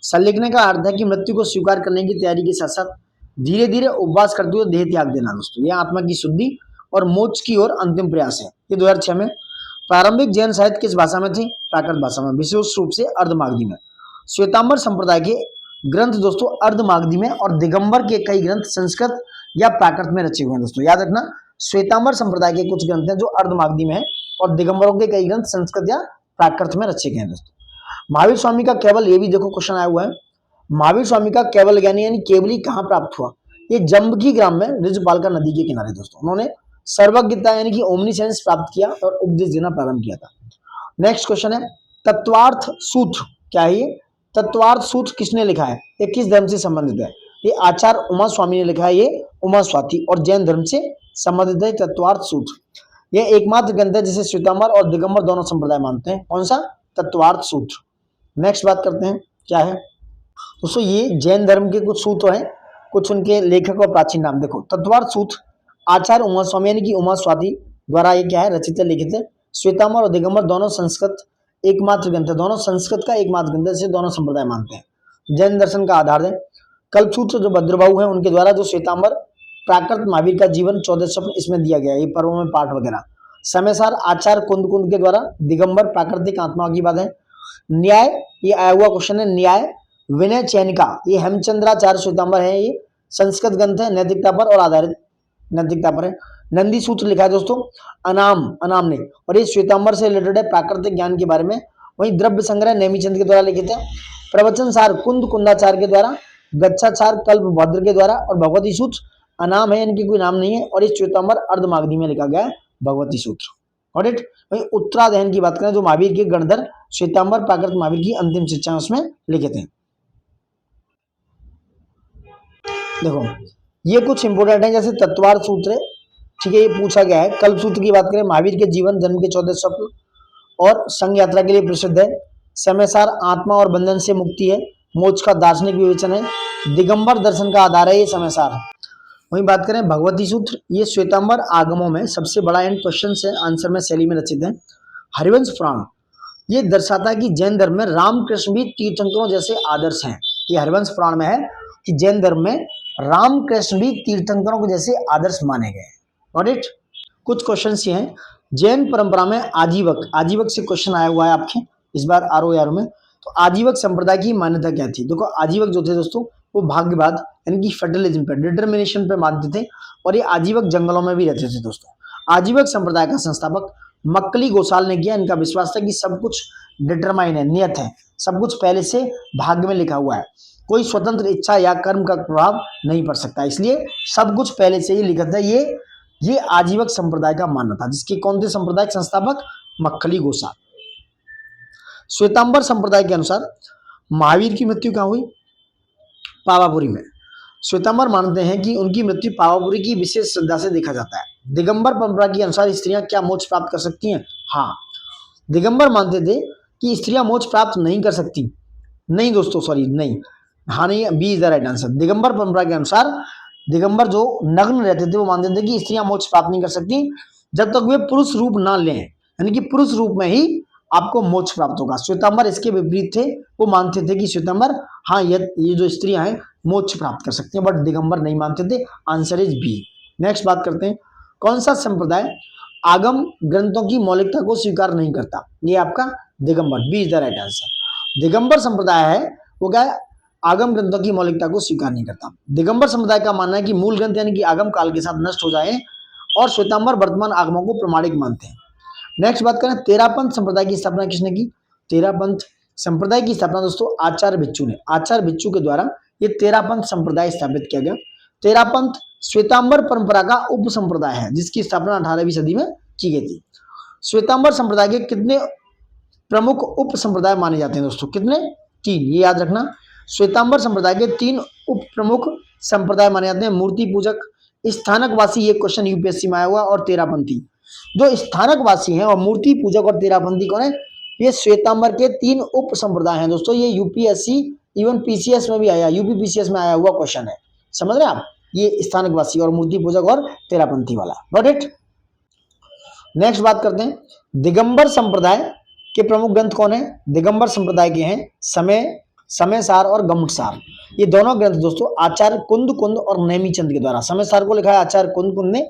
संलेखना? का अर्थ है कि मृत्यु को स्वीकार करने की तैयारी के साथ साथ धीरे धीरे उपवास करते हुए देह त्याग देना दोस्तों। यह आत्मा की शुद्धि और मोक्ष की ओर अंतिम प्रयास है। ये 2006 में। प्रारंभिक जैन साहित्य किस भाषा में थी? प्राकृत भाषा में, विशेष रूप से अर्धमागधी में। श्वेतांबर संप्रदाय के ग्रंथ दोस्तों अर्धमागधी में, और दिगंबर के कई ग्रंथ संस्कृत या प्राकृत में रचे हुए हैं दोस्तों। याद रखना, श्वेतांबर संप्रदाय के कुछ ग्रंथ हैं जो अर्धमागधी में है, और दिगंबरों के कई ग्रंथ संस्कृत या प्राकृत में रचे गए हैं दोस्तों। महावीर स्वामी का केवल, ये भी देखो क्वेश्चन आया हुआ है, महावीर स्वामी का केवल ज्ञान यानी केवली कहाँ प्राप्त हुआ? ये जम्बकी ग्राम में ऋजपालका नदी के किनारे दोस्तों। उन्होंने सर्वज्ञता यानी कि ओमनीसेंस प्राप्त किया और उपदेश देना प्रारंभ किया था। नेक्स्ट क्वेश्चन है तत्वार्थ सूत्र। क्या है ये? तत्वार्थ सूत्र किसने लिखा है? ये किस धर्म से संबंधित है? ये आचार्य उमा स्वामी ने लिखा है, ये उमा स्वाति, और जैन धर्म से संबंधित है तत्वार्थ सूत्र। यह एकमात्र ग्रंथ है जिसे श्वेतांबर और दिगंबर दोनों संप्रदाय मानते हैं। कौन सा? तत्वार्थ सूत्र। नेक्स्ट बात करते हैं क्या है दोस्तों, ये जैन धर्म के कुछ सूत्र हैं, कुछ उनके लेखक और प्राचीन नाम। देखो तत्वार्थ सूत्र आचार्य उमा स्वामी यानी कि उमा स्वाति द्वारा ये क्या है? रचित है, लिखित है। श्वेतांबर और दिगंबर दोनों संस्कृत एकमात्र ग्रंथ है, दोनों संस्कृत का एकमात्र ग्रंथ है, जिसे दोनों संप्रदाय मानते हैं। जैन दर्शन का आधार है। कल्पसूत्र जो भद्रबाहु है उनके द्वारा, जो श्वेतांबर प्राकृत महावीर का जीवन 14 स्वप्न इसमें दिया गया है, ये पर्वों में पाठ वगैरह। समयसार आचार्य कुंद के द्वारा, दिगंबर प्राकृतिक आत्मा की बात है। न्याय, ये आया हुआ क्वेश्चन है, न्याय विनय चैनिका, ये हेमचंद्राचार्य श्वेतांबर है, ये संस्कृत ग्रंथ है, नैतिकता पर और आधारित, नैतिकता पर है। नंदी सूत्र लिखा है दोस्तों अनाम ने, और ये श्वेतांबर से रिलेटेड है, प्राकृतिक ज्ञान के बारे में। वहीं द्रव्य संग्रह नेमीचंद के द्वारा लिखित है। प्रवचन सार कुंदाचार्य के द्वारा, गच्छाचार कल्प भद्र के द्वारा, और भगवती सूत्र अनाम है यानी कि कोई नाम नहीं है, और इस श्वेतांबर अर्धमागधी में लिखा गया है भगवती सूत्र। Got it. वही उत्तराधयन की बात करें जो महावीर के गणधर श्वेतांबर प्राकृत महावीर की अंतिम शिक्षा उसमें लिखे थे। देखो ये कुछ इंपोर्टेंट है, जैसे तत्वार सूत्र है, ठीक है, ये पूछा गया है। कल्प सूत्र की बात करें, महावीर के जीवन, जन्म के 14 स्वप्न और संघ यात्रा के लिए प्रसिद्ध है। समयसार आत्मा और बंधन से मुक्ति है, मोक्ष का दार्शनिक विवेचन है, दिगंबर दर्शन का आधार है ये समयसार। वहीं बात करें भगवती सूत्र, ये श्वेतांबर आगमों में सबसे बड़ा एंड क्वेश्चन से आंसर में शैली में रचित है। हरिवंश पुराण ये दर्शाता है कि जैन धर्म में रामकृष्ण भी तीर्थंकरों जैसे आदर्श हैं। ये हरिवंश पुराण में है कि जैन धर्म में रामकृष्ण भी तीर्थंकरों को जैसे आदर्श माने गए। Got it. कुछ क्वेश्चन ये हैं, जैन परंपरा में आजीवक, आजीवक से क्वेश्चन आया हुआ है आपके इस बार आरओ में। तो आजीवक संप्रदाय की मान्यता क्या थी? देखो आजीवक जो थे दोस्तों वो भाग्यवाद यानी कि फेटलिज्म पे, डिटर्मिनेशन पे मानते थे, और ये आजीवक जंगलों में भी रहते थे दोस्तों। आजीवक संप्रदाय का संस्थापक मक्कली गोसाल ने किया। इनका विश्वास था कि सब कुछ डिटरमाइन है, नियत है, सब कुछ पहले से भाग्य में लिखा हुआ है, कोई स्वतंत्र इच्छा या कर्म का प्रभाव नहीं पड़ सकता, इसलिए सब कुछ पहले से ही लिखा था। ये आजीवक संप्रदाय का मानना था, जिसके कौन थे संप्रदाय संस्थापक? मक्खली गोसाल। श्वेतांबर संप्रदाय के अनुसार महावीर की मृत्यु कहाँ हुई? पावापुरी में। श्वेतांबर मानते हैं कि उनकी मृत्यु पावापुरी की विशेष श्रद्धा से देखा जाता है। दिगंबर परंपरा के अनुसार स्त्रियां क्या मोक्ष प्राप्त कर सकती हैं? हाँ, दिगंबर मानते थे कि स्त्रियां मोक्ष प्राप्त नहीं कर सकती। नहीं दोस्तों, सॉरी, नहीं, हाँ नहीं, B is the right answer. Digambar परंपरा के अनुसार दिगंबर जो नग्न रहते थे वो मानते थे कि स्त्रियां मोक्ष प्राप्त नहीं कर सकती जब तक वे पुरुष रूप ना लें, यानी कि पुरुष रूप में ही आपको मोक्ष प्राप्त होगा। श्वेतांबर इसके विपरीत थे, वो मानते थे कि श्वेतांबर हाँ ये जो स्त्रियां हैं मोक्ष प्राप्त कर सकती हैं, बट दिगंबर नहीं मानते थे। Answer is B. नेक्स्ट बात करते हैं, कौन सा संप्रदाय आगम ग्रंथों की मौलिकता को स्वीकार नहीं करता? ये आपका Digambar, B is the right answer. Digambar संप्रदाय है वो क्या है? आगम ग्रंथों की मौलिकता को स्वीकार नहीं करता। दिगंबर संप्रदाय का मानना है कि मूल ग्रंथ यानी कि आगम काल के साथ नष्ट हो जाए, और श्वेतांबर वर्तमान आगमों को प्रमाणिक मानते हैं। नेक्स्ट बात करें, तेरापंथ संप्रदाय की स्थापना किसने की? तेरापंथ संप्रदाय की स्थापना दोस्तों आचार्य भिक्षु ने, आचार्य भिक्षु के द्वारा ये तेरापंथ संप्रदाय स्थापित किया गया। तेरापंथ श्वेतांबर परंपरा का उप संप्रदाय है, जिसकी स्थापना 18वीं सदी में की गई थी। श्वेतांबर संप्रदाय के कितने प्रमुख उप संप्रदाय माने जाते हैं दोस्तों? कितने? 3, ये याद रखना। श्वेतांबर संप्रदाय के 3 उप प्रमुख संप्रदाय माने जाते हैं। मूर्ति पूजक, स्थानकवासी, ये क्वेश्चन यूपीएससी में आया हुआ, और तेरापंथी। जो स्थानकवासी हैं और मूर्ति पूजक और तेरापंथी कौन है? ये श्वेतांबर के 3 उप संप्रदाय हैं दोस्तों। ये यूपीएससी इवन पीसीएस में भी आया, यूपी पीसीएस में आया हुआ क्वेश्चन है, समझ रहे हैं आप? ये स्थानकवासी और मूर्ति पूजक और तेरापंथी वाला। Got it. नेक्स्ट बात करते हैं, दिगंबर संप्रदाय के प्रमुख ग्रंथ कौन है? दिगंबर संप्रदाय के हैं समयसार और गमुटसार। ये दोनों ग्रंथ दोस्तों आचार्य कुंद और नेमीचंद के द्वारा, समयसार को लिखा है आचार्य कुंद ने,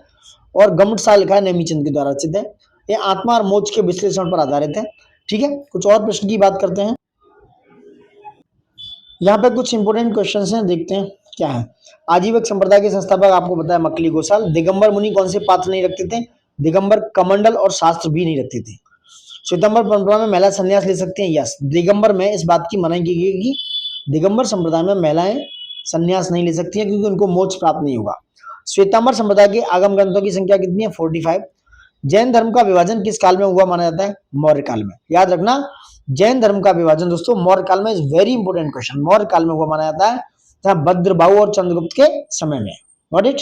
और गमुटसार लिखा है नेमीचंद के द्वारा रचित है। ये आत्मा और मोक्ष के विश्लेषण पर आधारित है। ठीक है, कुछ और प्रश्न की बात करते हैं। यहाँ पे कुछ इंपोर्टेंट क्वेश्चन हैं, देखते हैं क्या है। आजीवक संप्रदाय के संस्थापक आपको बताया मक्कली गोसाल। दिगंबर मुनि कौन से पात्र नहीं रखते थे? दिगंबर कमंडल और शास्त्र भी नहीं रखते थे। श्वेतांबर परंपरा में महिला संन्यास ले सकती हैं? यस। दिगंबर में इस बात की मनाही की गई कि दिगंबर संप्रदाय में महिलाएं संन्यास नहीं ले सकती हैं क्योंकि उनको मोक्ष प्राप्त नहीं होगा। श्वेतांबर संप्रदाय के आगम ग्रंथों की संख्या कितनी है? 45। जैन धर्म का विभाजन किस काल में हुआ माना जाता है? मौर्य काल में। याद रखना, जैन धर्म का विभाजन दोस्तों मौर्य काल में, is very important question, Maurya काल में हुआ माना जाता है, जहां भद्रबाहु और चंद्रगुप्त के समय में। Got it.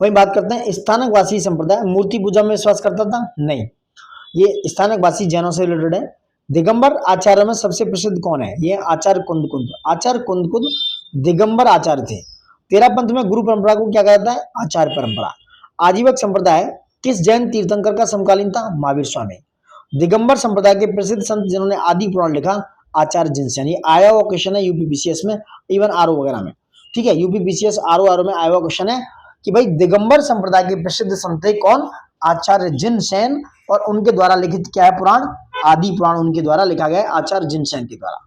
वही बात करते हैं, स्थानकवासी संप्रदाय मूर्ति पूजा में विश्वास करता था? नहीं, ये स्थानकवासी जैनों से रिलेटेड है। दिगंबर आचार्य में सबसे प्रसिद्ध कौन है? ये आचार्य कुंद। आचार्य कुंद दिगंबर आचार्य थे। तेरापंथ में गुरु परंपरा को क्या कहता है? आचार्य परंपरा। आजीवक संप्रदाय किस जैन तीर्थंकर का समकालीन था? महावीर स्वामी। दिगंबर संप्रदाय के प्रसिद्ध संत जिन्होंने आदि पुराण लिखा? आचार्य जिनसेन। ये आया हुआ क्वेश्चन है यूपीपीसीएस में, इवन आरओ वगैरह में। ठीक है, यूपीपीसीएस आरओ में आया हुआ क्वेश्चन है कि भाई दिगंबर संप्रदाय के प्रसिद्ध संत थे कौन? आचार्य जिनसेन, और उनके द्वारा लिखित क्या है पुराण? आदि पुराण उनके द्वारा लिखा गया है, आचार्य जिनसेन के द्वारा।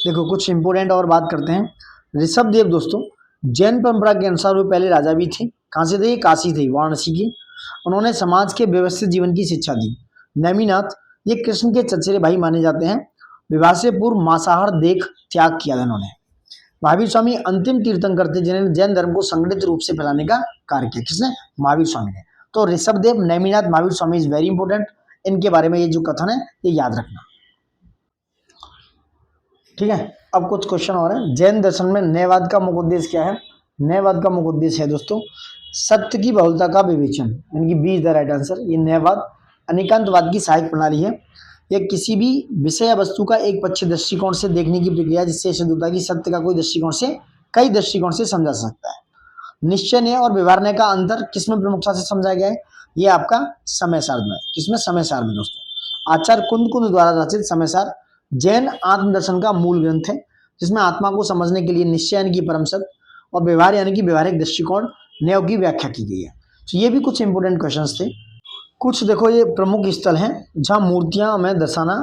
देखो कुछ इंपोर्टेंट और बात करते हैं। ऋषभदेव दोस्तों जैन परंपरा के अनुसार वो पहले राजा भी थे। कहाँ से थे? काशी थे, वाराणसी की। उन्होंने समाज के व्यवस्थित जीवन की शिक्षा दी। नेमिनाथ ये कृष्ण के चचेरे भाई माने जाते हैं। विवाह से पूर्व मांसाहार देख त्याग किया था इन्होंने। महावीर स्वामी अंतिम तीर्थंकर थे जिन्होंने जैन धर्म को संगठित रूप से फैलाने का कार्य किया। किसने? महावीर स्वामी ने। तो Rishabhdev, Neminath, Mahavir Swami is very important. इनके बारे में ये जो कथन है ये याद रखना, ठीक है। अब कुछ क्वेश्चन और है। जैन दर्शन में न्यायवाद का मुख्य उद्देश्य क्या है? न्यायवाद का मुख्य उद्देश्य है दोस्तों सत्य की बहुलता का विवेचन, यानी कि B is the right answer. ये न्यायवाद अनेकांतवाद की सहायक प्रणाली है। यह किसी भी विषय या वस्तु का एक पक्षीय दृष्टिकोण से देखने की प्रक्रिया, जिससे सिद्ध होता है कि सत्य का कोई दृष्टिकोण से कई दृष्टिकोण से समझा जा सकता है। निश्चय न्याय और व्यवहार न्याय का अंतर किसमें प्रमुखता से समझाया गया है? ये आपका समय सार में। किसमें? समय सार में दोस्तों। आचार्य कुंद द्वारा रचित समय सार जैन आत्मदर्शन का मूल ग्रंथ है, जिसमें आत्मा को समझने के लिए निश्चय यानी कि परम सत्य और व्यवहार यानी कि व्यवहारिक दृष्टिकोण न्याय की व्याख्या की गई है। तो ये भी कुछ इंपोर्टेंट क्वेश्चंस थे। कुछ देखो ये प्रमुख स्थल हैं जहाँ मूर्तियां हमें दर्शाना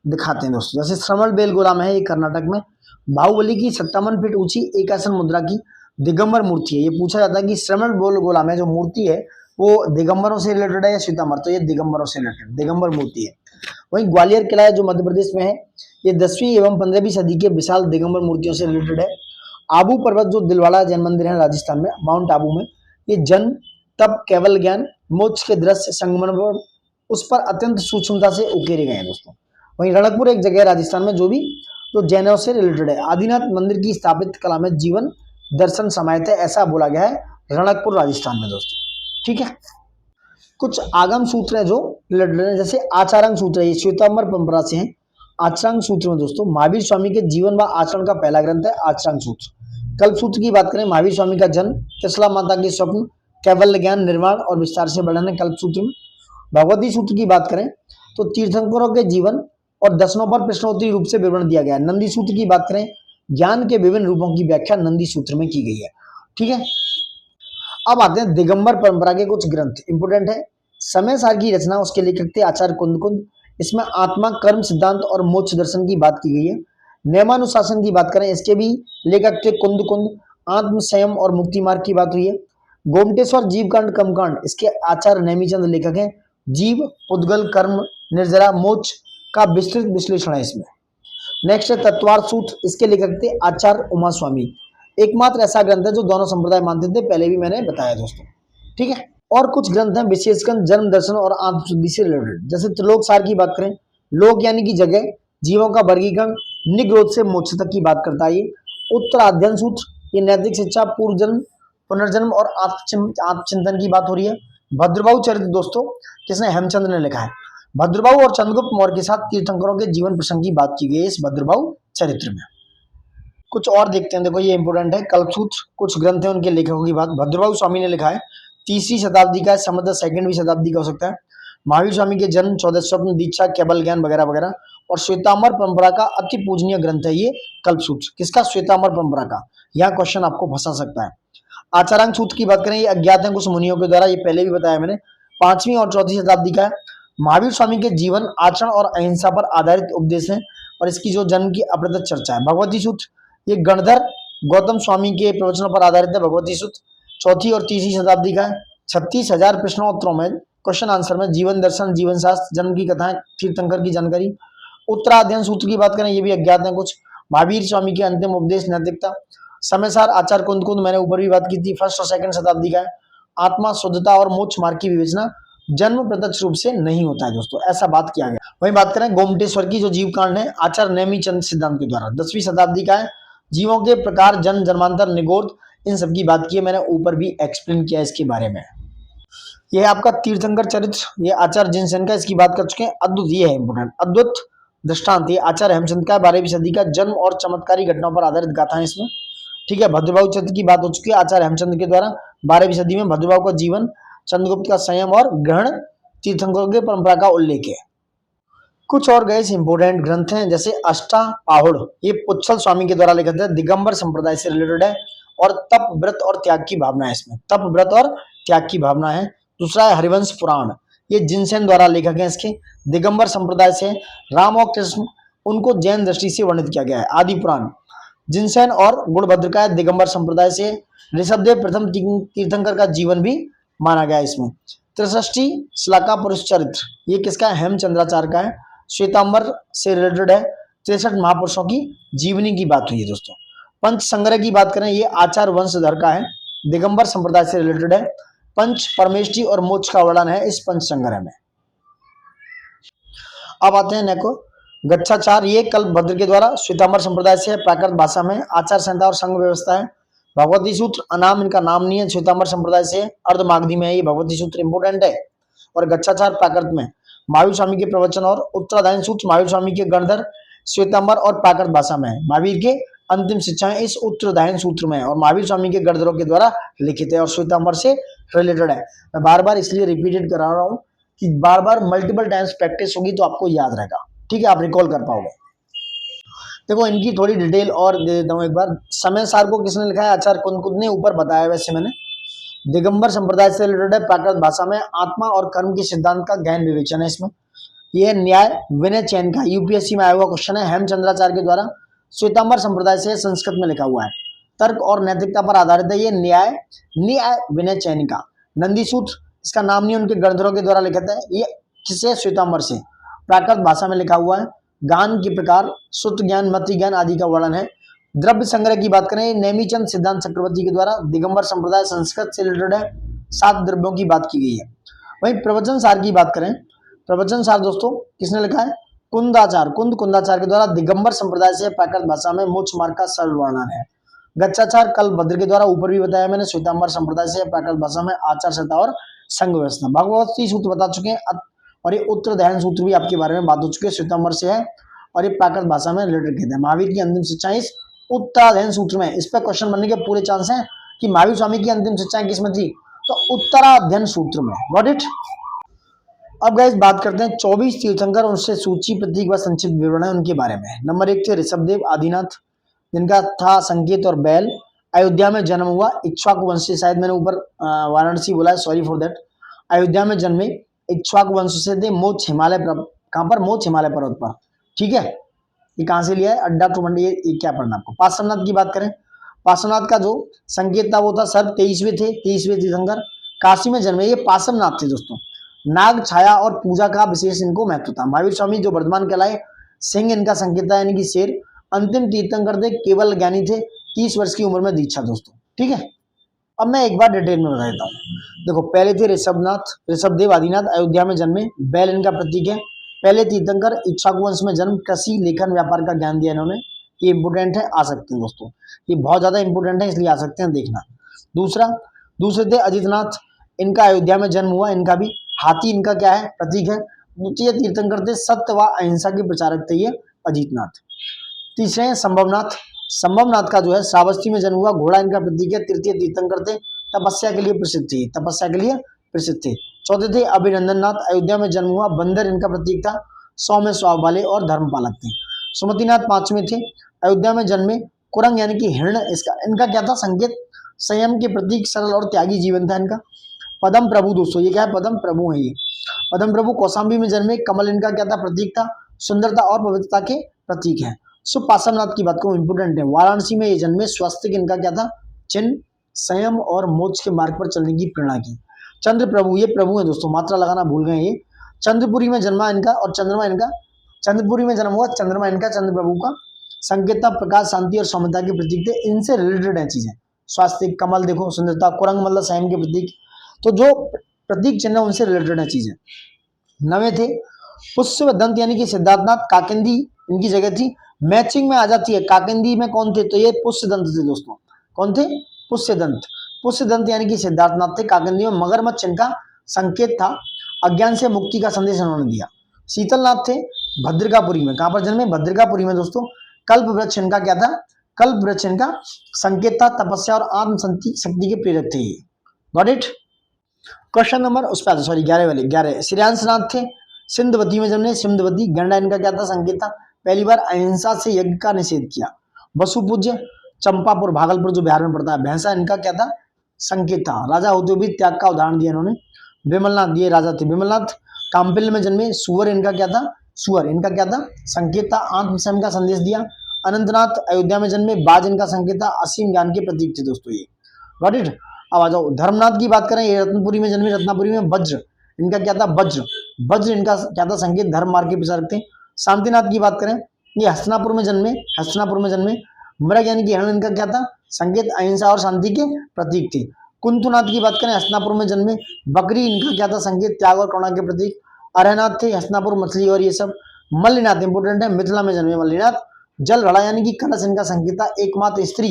दिखाते हैं दोस्तों। जैसे श्रवण बेलगोला में है, ये कर्नाटक में। बाहुबली की 57 फीट ऊंची एक आसन मुद्रा की दिगंबर मूर्ति है। ये पूछा जाता है कि श्रवण बेलगोला में जो मूर्ति है वो दिगंबरों से रिलेटेड है या श्वेतांबर? तो ये दिगंबरों से रिलेटेड दिगंबर मूर्ति है। वहीं ग्वालियर किला है जो मध्य प्रदेश में है, ये 10वीं एवं 15वीं सदी के विशाल दिगंबर मूर्तियों से रिलेटेड है। आबू पर्वत जो दिलवाड़ा जैन मंदिर है राजस्थान में, माउंट आबू में, ये जन्म तप केवल ज्ञान मोक्ष के दृश्य संगमन पर उस पर अत्यंत सूक्ष्मता से उकेरे गए हैं दोस्तों। वहीं रणकपुर एक जगह है राजस्थान में जो भी जो जैनों से रिलेटेड है। आदिनाथ मंदिर की स्थापित कला में जीवन दर्शन समाहित है, ऐसा बोला गया है रणकपुर राजस्थान में दोस्तों, ठीक है। कुछ आगम सूत्र है जो रिलेटेड है, जैसे आचारांग सूत्र है, ये श्वेतांबर परंपरा से है। आचरांग सूत्र में दोस्तों महावीर स्वामी के जीवन व आचरण का पहला ग्रंथ है आचरांग सूत्र। कल्प सूत्र की बात करें, महावीर स्वामी का जन्म, त्रिशला माता के स्वप्न, कैवल्य ज्ञान, निर्वाण और विस्तार से वर्णन है कल्प सूत्र में। भगवती सूत्र की बात करें तो तीर्थंकरों के जीवन और दर्शनों पर प्रश्नोत्तरी रूप से विवरण दिया गया है। नंदी सूत्र की बात करें, ज्ञान के विभिन्न रूपों की व्याख्या नंदी सूत्र में की गई है, ठीक है। अब आते हैं दिगंबर परंपरा के कुछ ग्रंथ, इंपोर्टेंट है। समय सार की रचना, उसके लेखक थे आचार्य कुंद। इसमें आत्मा, कर्म सिद्धांत और मोक्ष दर्शन की बात की गई है। नियमानुशासन की बात करें, इसके भी लेखक थे कुंद। आत्म संयम और मुक्ति मार्ग की बात हुई है। गोमटेश्वर जीवकांड कर्मकांड, इसके आचार्य नेमिचंद लेखक हैं। जीव, उद्गल, कर्म, निर्जरा, मोक्ष का विस्तृत विश्लेषण है इसमें। नेक्स्ट है तत्वार्थ सूत्र, इसके लेखक थे आचार्य उमा स्वामी। एकमात्र ऐसा ग्रंथ है जो दोनों संप्रदाय मानते थे, पहले भी मैंने बताया दोस्तों, ठीक है। और कुछ ग्रंथ हैं विशेषकर जन्म दर्शन और आत्मशुद्धि से रिलेटेड। जैसे त्रिलोक सार की बात करें, लोक यानी कि जगह, जीवों का वर्गीकरण, निग्रोध से मोक्ष तक की बात करता है ये। उत्तराध्ययन सूत्र, ये नैतिक शिक्षा, पूर्व जन्म, पुनर्जन्म और आत्मचिंतन की बात हो रही है। भद्रबाहु चरित्र दोस्तों किसने? हेमचंद्र ने लिखा है। भद्रबाहु और चंद्रगुप्त मौर्य के साथ तीर्थंकरों के जीवन प्रसंग की बात की गई है इस भद्रबाहु चरित्र में। कुछ और देखते हैं, देखो ये इंपोर्टेंट है। कल्पसूत्र, कुछ ग्रंथ है उनके लेखकों की बात। भद्रबाहु स्वामी ने लिखा है, 3वीं शताब्दी का है, समझ 2वीं शताब्दी का हो सकता है। महावीर स्वामी के जन्म, 14 स्वप्न, दीक्षा, केवल ज्ञान वगैरह वगैरह। और श्वेतांबर परंपरा का अति पूजनीय ग्रंथ है ये कल्पसूत्र। किसका? श्वेतांबर परंपरा का। यहाँ क्वेश्चन आपको फंसा सकता है। आचारांग सूत्र की बात करें, ये अज्ञात है कुछ मुनियों के द्वारा, ये पहले भी बताया मैंने। 5वीं और 4वीं शताब्दी का है। महावीर स्वामी के जीवन, आचरण और अहिंसा पर आधारित उपदेश है और इसकी जो जन्म की अप्रत्यक्ष चर्चा है। भगवती सूत्र, ये गणधर गौतम स्वामी के प्रवचनों पर आधारित है भगवती सूत्र। 4वीं और 3वीं शताब्दी का है। 36,000 प्रश्नोत्तरों में, क्वेश्चन आंसर में जीवन दर्शन, जीवन शास्त्र, जन्म की कथाएं, तीर्थंकर की जानकारी। उत्तराध्ययन सूत्र की बात करें, ये भी अज्ञात है कुछ। महावीर स्वामी के अंतिम उपदेश, नैतिकता। समय सार आचार्य कुंद, मैंने ऊपर भी बात की थी, 1st और 2nd शताब्दी का है। आत्मा, शुद्धता और मोक्ष मार्ग की विवेचना जन्म प्रत्यक्ष रूप से नहीं होता है दोस्तों, ऐसा बात किया गया। वहीं बात करें गोमटेश्वर की जो जीवकांड है, आचार्य नेमिचंद सिद्धांत के द्वारा, 10वीं शताब्दी का है। जीवों के प्रकार, जन्म, जन्मांतर, निगोद, इन सब की बात की है, मैंने ऊपर भी एक्सप्लेन किया इसके बारे में। यह आपका तीर्थंकर चरित्र, ये आचार्य जिनसेन का, इसकी बात कर चुके हैं। अद्भुत, ये है इंपोर्टेंट, अद्भुत दृष्टांत, ये आचार्य हेमचंद का 12वीं सदी का, जन्म और चमत्कारी घटनाओं पर आधारित गाथा है इसमें, ठीक है। भद्रबाहु चरित्र की बात हो चुकी है आचार्य हेमचंद के द्वारा, 12वीं सदी में। भद्रबाहु का जीवन, चंद्रगुप्त का संयम और ग्रहण, तीर्थंकरों की परंपरा का उल्लेख है। कुछ और गए इंपोर्टेंट ग्रंथ हैं, जैसे अष्टापाहुड़, ये पुच्छल स्वामी के द्वारा लिखा था, दिगंबर संप्रदाय से रिलेटेड है। और तप, व्रत और त्याग की भावना है इसमें, तप, व्रत और त्याग की भावना है। दूसरा है हरिवंश पुराण, ये जिनसेन द्वारा लेखक है इसके, दिगंबर संप्रदाय से। राम और कृष्ण, उनको जैन दृष्टि से वर्णित किया गया है। आदि पुराण, जिनसेन और गुणभद्र का दिगंबर संप्रदाय से। ऋषभदेव प्रथम तीर्थंकर का जीवन भी माना गया इसमें। 63 श्लाका पुरुष चरित्र, ये किसका है? हेमचंद्राचार्य का है, श्वेतांबर से रिलेटेड है। 63 महापुरुषों की जीवनी की बात हुई है दोस्तों। पंच संग्रह की बात करें, ये आचार वंशधर का है, दिगंबर संप्रदाय से रिलेटेड है। पंच परमेष्टि और मोक्ष का वर्णन है इस पंच संग्रह में। अब आते हैं नेको गच्छाचार, ये कल्पभद्र के द्वारा श्वेतांबर संप्रदाय से है, प्राकृत भाषा में आचार संहिता और संघ व्यवस्था है। भगवती सूत्र अनाम, इनका नाम नहीं है, श्वेतांबर संप्रदाय से अर्धमागधी में है, ये भगवती सूत्र इंपोर्टेंट है। और गच्छाचार प्राकृत में महावीर स्वामी के प्रवचन और उत्तराधायन सूत्र महावीर स्वामी के गणधर श्वेतांबर और प्राकृत भाषा में है। महावीर के अंतिम शिक्षाएं इस उत्तराधायन सूत्र में है और महावीर स्वामी के गणधरों के द्वारा लिखित है और श्वेतांबर से रिलेटेड है। मैं बार बार इसलिए रिपीटेड करा रहा हूँ कि बार बार मल्टीपल टाइम्स प्रैक्टिस होगी तो आपको याद रहेगा, ठीक है, आप रिकॉल कर पाओगे। देखो इनकी थोड़ी डिटेल और दे देता हूँ एक बार। समय सार को किसने लिखा है? आचार्य कुंद ने, ऊपर बताया वैसे मैंने। दिगंबर संप्रदाय से रिलेटेड है, प्राकृत भाषा में आत्मा और कर्म के सिद्धांत का गहन विवेचन है इसमें। यह न्याय विनय चयन का यूपीएससी में आया हुआ क्वेश्चन है, हेमचंद्राचार्य के द्वारा, श्वेतांबर संप्रदाय से संस्कृत में लिखा हुआ है, तर्क और नैतिकता पर आधारित है। ये न्याय विनय चयन का नंदी सूत्र, इसका नाम नहीं, उनके गणधरों के द्वारा लिखा है। ये किसे? श्वेतांबर से, प्राकृत भाषा में लिखा हुआ है। गान के प्रकार, सूत्र ज्ञान, मति ज्ञान आदि का वर्णन है। द्रव्य संग्रह की बात करें, नेमीचंद सिद्धांत चक्रवर्ती के द्वारा, दिगंबर संप्रदाय संस्कृत से रिलेटेड है, 7 द्रव्यों की बात की गई है। वहीं प्रवचन सार की बात करें, प्रवचन सार दोस्तों किसने लिखा है? कुंदाचार्य के द्वारा, दिगंबर संप्रदाय से, प्राकृत भाषा में मोक्ष मार्ग का सरल वर्णन है। गच्छाचार कल्पभद्र के द्वारा, ऊपर भी बताया मैंने, श्वेतांबर संप्रदाय से, प्राकृत भाषा में आचार संहिता और संघ व्यवस्था। भगवती सूत्र बता चुके हैं और ये उत्तराधायन सूत्र भी आपके बारे में बात हो चुकी है, श्वेतांबर से है और ये प्राकृत भाषा में रिलेटेड कहते हैं। महावीर की अंतिम शिक्षा इस उत्तराधायन सूत्र में, इस पर क्वेश्चन बनने के पूरे चांस हैं कि महावीर स्वामी की अंतिम शिक्षाएं किसमें थी, तो उत्तराधायन सूत्र में। Got it. अब गाइस बात करते हैं 24 तीर्थंकर, उनसे सूची, प्रतीक व संक्षिप्त विवरण है उनके बारे में। नंबर 1 थे ऋषभदेव आदिनाथ, जिनका था संकेत और बैल। अयोध्या में जन्म हुआ, इक्ष्वाकु वंश से, शायद मैंने ऊपर वाराणसी बोला है, सॉरी फॉर दैट। अयोध्या में जन्मे, इक्ष्वाकु वंश से थे, मोक्ष हिमालय, कहां पर? मोक्ष हिमालय पर्वत पर, ठीक है। ये कहां से लिया है? अड्डा टू मंडी। ये क्या पढ़ना आपको। पार्श्वनाथ की बात करें, पार्श्वनाथ का जो संकेत था वो था सर्प, 23वें थे, 23वें तीर्थंकर, काशी में जन्मे। ये पार्श्वनाथ थे दोस्तों। नाग छाया और पूजा का विशेष इनको महत्व था। महावीर स्वामी जो वर्धमान कहलाए, सिंह इनका संकेत था, यानी कि शेर। अंतिम तीर्थंकर थे, केवल ज्ञानी थे, 30 वर्ष की उम्र में दीक्षा दोस्तों, ठीक है। अब मैं एक बार डिटेल में बता देता हूँ। देखो पहले थे ऋषभदेव आदिनाथ, अयोध्या में जन्मे, बैल इनका प्रतीक है। पहले तीर्थंकर, इक्ष्वाकु वंश में जन्म, कृषि, लेखन, व्यापार का ज्ञान दिया इन्होंने। ये इंपोर्टेंट है, आ सकते हैं दोस्तों, ये बहुत ज्यादा इंपोर्टेंट है, इसलिए आ सकते हैं, देखना। दूसरे थे अजितनाथ, इनका अयोध्या में जन्म हुआ, इनका भी हाथी इनका क्या है? प्रतीक है। द्वितीय तीर्थंकर थे, सत्य व अहिंसा के प्रचारक थे ये अजितनाथ। तीसरे हैं संभवनाथ का जो है श्रावस्ती में जन्म हुआ, घोड़ा इनका प्रतीक है। तृतीय तीर्थंकर थे, तपस्या के लिए प्रसिद्ध थे। चौथे थे अभिनंदन नाथ, अयोध्या में जन्म हुआ, बंदर इनका प्रतीक था, सौम्य स्वभाव वाले और धर्मपालक थे। सुमतिनाथ 5वें थे, अयोध्या में जन्मे, कुरंग यानी कि हिरण, इनका क्या था? संकेत, संयम के प्रतीक, सरल और त्यागी जीवन था इनका। पदम प्रभु दोस्तों, ये क्या है? पदम प्रभु है ये। पदम प्रभु कौशाम्बी में जन्मे, कमल इनका क्या था? प्रतीक था, सुंदरता और पवित्रता के प्रतीक है। सो पार्श्वनाथ की बात करूं, इंपोर्टेंट है, वाराणसी में ये जन्मे, स्वास्थ्य इनका क्या था? चिन्ह, संयम और मोक्ष के मार्ग पर चलने की प्रेरणा की। चंद्र प्रभु, ये प्रभु है दोस्तों, मात्रा लगाना भूल गए ये। चंद्रपुरी में जन्मा इनका, और चंद्रमा इनका, चंद्रपुरी में जन्म हुआ, चंद्रमा इनका, चंद्र प्रभु का संकेत था, प्रकाश, शांति और सौम्यता के प्रतीक थे। इनसे रिलेटेड है चीजें। स्वास्थ्य, कमल देखो, सुंदरता, कुरंग मतलब संयम के प्रतीक, तो जो प्रतीक चिन्ह उनसे रिलेटेड है चीजें। 9वें थे पुष्य दंत, यानी कि सिद्धार्थनाथ, काकिंदी इनकी जगह थी। मैचिंग में आ जाती है, काकिंदी में कौन थे? तो ये पुष्य दंत थे दोस्तों। कौन थे? पुष्य दंत यानी कि सिद्धार्थनाथ थे। काकिंदी में मगरमच्छ इनका संकेत था, अज्ञान से मुक्ति का संदेश उन्होंने दिया। शीतलनाथ थे भद्रिकापुरी में, कहां पर जन्मे? भद्रिकापुरी में दोस्तों। कल्प वृक्ष इनका क्या था? कल्प वृक्ष इनका संकेत था, तपस्या और आत्म शक्ति के प्रेरक थे ये। Got it. क्वेश्चन नंबर उस पर 11 श्रेयांसनाथ थे, सिंधवती में जन्मे, सिंधवती। गंडा इनका क्या था? संकेत था, पहली बार अहिंसा से यज्ञ का निषेध किया। वसुपूज्य, चंपापुर भागलपुर जो बिहार में पड़ता है। भैंसा इनका क्या था? संकेत था, राजा होते हुए भी त्याग का उदाहरण दिया इन्होंने। विमलनाथ, ये राजा थे विमलनाथ, काम्पिल में जन्मे। सुअर इनका क्या था? संकेत था, आत्मसंयम का संदेश दिया। अनंतनाथ अयोध्या में जन्मे, बाज इनका संकेत था, असीम ज्ञान के प्रतीक थे दोस्तों ये। Got it. अब आ जाओ धर्मनाथ की बात करें, ये रत्नपुरी में जन्मे, रत्नापुरी में। वज्र इनका क्या था? वज्र इनका क्या था? संकेत, धर्म मार्ग के प्रचारक थे। शांतिनाथ की बात करें, ये हस्तिनापुर में जन्मे, मृग यानी कि हिरण इनका क्या था, संकेत अहिंसा और शांति के प्रतीक थे। कुंतुनाथ की बात करें हस्तिनापुर में जन्मे। बकरी इनका क्या था, संकेत त्याग और करुणा के प्रतीक। अरहनाथ थे हस्तिनापुर मछली और ये सब। मल्लिनाथ इंपोर्टेंट है, मिथिला में जन्मे मल्लिनाथ। जल घड़ा यानी कि कलश इनका संकेत था। एकमात्र स्त्री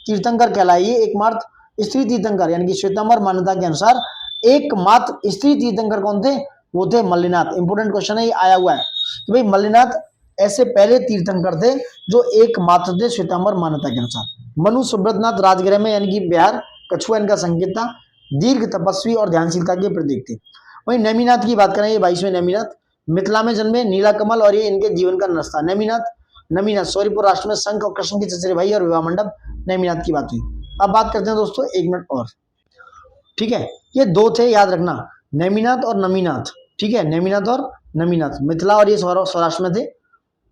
तीर्थंकर कहलाई, ये एकमात्र स्त्री तीर्थंकर यानी कि श्वेतांबर मान्यता के अनुसार एकमात्र स्त्री तीर्थंकर कौन थे, वो थे मल्लिनाथ। इंपोर्टेंट क्वेश्चन है, ये आया हुआ है कि भाई मल्लिनाथ ऐसे पहले तीर्थंकर थे जो एकमात्र थे श्वेतांबर मान्यता के अनुसार। मनु सुब्रतनाथ राजगृह में यानी कि बिहार, कछुआ इनका संकेत था। दीर्घ तपस्वी और ध्यानशीलता के प्रतीक थे। वहीं नेमिनाथ की बात करें, ये 22वें नेमिनाथ मिथिला में जन्मे, नीला कमल और ये इनके जीवन का नस्ता। नेमिनाथ नमीनाथ सौरीपुर राष्ट्र में शंख और कृष्ण की चचेरे भाई और विवाह मंडप नेमिनाथ की बात हुई। अब बात करते हैं दोस्तों 1 मिनट और, ठीक है। ये दो थे, याद रखना, नेमिनाथ और नमीनाथ, ठीक है, नेमिनाथ और नमीनाथ, मिथिला और ये सौराष्ट्र में थे।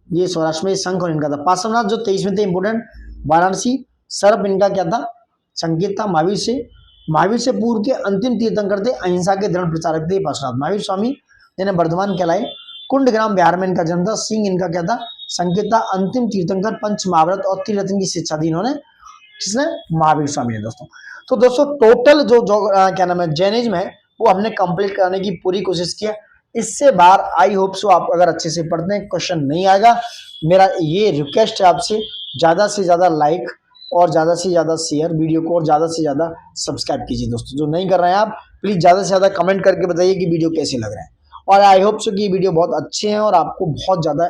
ये सौराष्ट्र में शंख और इनका था। पार्श्वनाथ जो 23 में थे, इंपोर्टेंट, वाराणसी। सर्प इनका क्या था, संकेत था महावीर से। महावीर से पूर्व के अंतिम तीर्थंकर थे, अहिंसा के दृढ़ प्रचारक थे पार्श्वनाथ। महावीर स्वामी जिन्हें वर्धमान कहलाए। कुंडग्राम बिहार में इनका जन्म था। सिंह इनका क्या था, संकेत था। अंतिम तीर्थंकर, पंच महाव्रत और त्रिरत्न की शिक्षा दी इन्होंने, किसने, महावीर स्वामी ने दोस्तों। तो दोस्तों टोटल जो क्या नाम है जैनिज्म है वो हमने कंप्लीट कराने की पूरी कोशिश की है। इससे बाहर आई होप सो आप अगर अच्छे से पढ़ते हैं क्वेश्चन नहीं आएगा। मेरा ये रिक्वेस्ट है आपसे, ज़्यादा से ज़्यादा लाइक और ज़्यादा से ज़्यादा शेयर वीडियो को और ज़्यादा से ज़्यादा सब्सक्राइब कीजिए दोस्तों। जो नहीं कर रहे हैं आप प्लीज़ ज़्यादा से ज़्यादा कमेंट करके बताइए कि वीडियो कैसे लग रहे हैं। और आई होप सो कि ये वीडियो बहुत अच्छे हैं और आपको बहुत ज़्यादा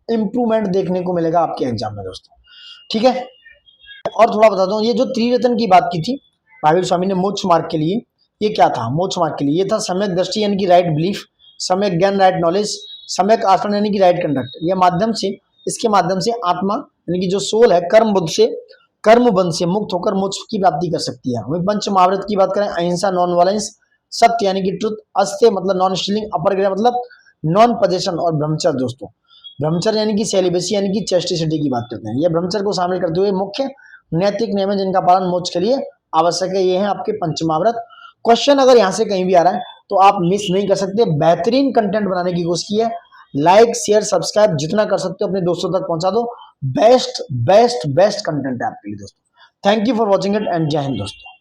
इम्प्रूवमेंट देखने को मिलेगा आपके एग्जाम में दोस्तों, ठीक है। और थोड़ा बताता हूँ, ये जो त्रिरत्न की बात की थी महावीर स्वामी ने मोक्ष मार्ग के लिए, ये क्या था मोक्ष मार्ग के लिए, ये था सम्यक दृष्टि यानी कि राइट बिलीफ, सम्यक ज्ञान राइट नॉलेज, सम्यक आचरण यानी कि राइट कंडक्ट। ये माध्यम से, इसके माध्यम से आत्मा यानी कि जो सोल है कर्म बंध से मुक्त होकर मोक्ष की प्राप्ति कर सकती है। वही पंच महाव्रत की बात करें, अहिंसा नॉन वायलेंस, सत्य यानी कि ट्रुथ, अस्त्य मतलब नॉन स्टीलिंग, अपरग्रह मतलब नॉन पोजेशन और ब्रह्मचर्य दोस्तों। ब्रह्मचर्य यानी कि सेलिबेसी यानी कि चेस्टिसिटी की बात करते हैं। यह ब्रह्मचर्य को शामिल करते हुए मुख्य नैतिक नियम है जिनका पालन मोक्ष के लिए आवश्यक है। ये है आपके पंचमहाव्रत। क्वेश्चन अगर यहाँ से कहीं भी आ रहा है तो आप मिस नहीं कर सकते। बेहतरीन कंटेंट बनाने की कोशिश की है। लाइक शेयर सब्सक्राइब जितना कर सकते हो अपने दोस्तों तक पहुंचा दो। बेस्ट बेस्ट बेस्ट कंटेंट है आपके लिए दोस्तों। Thank you for watching it and जय हिंद दोस्तों।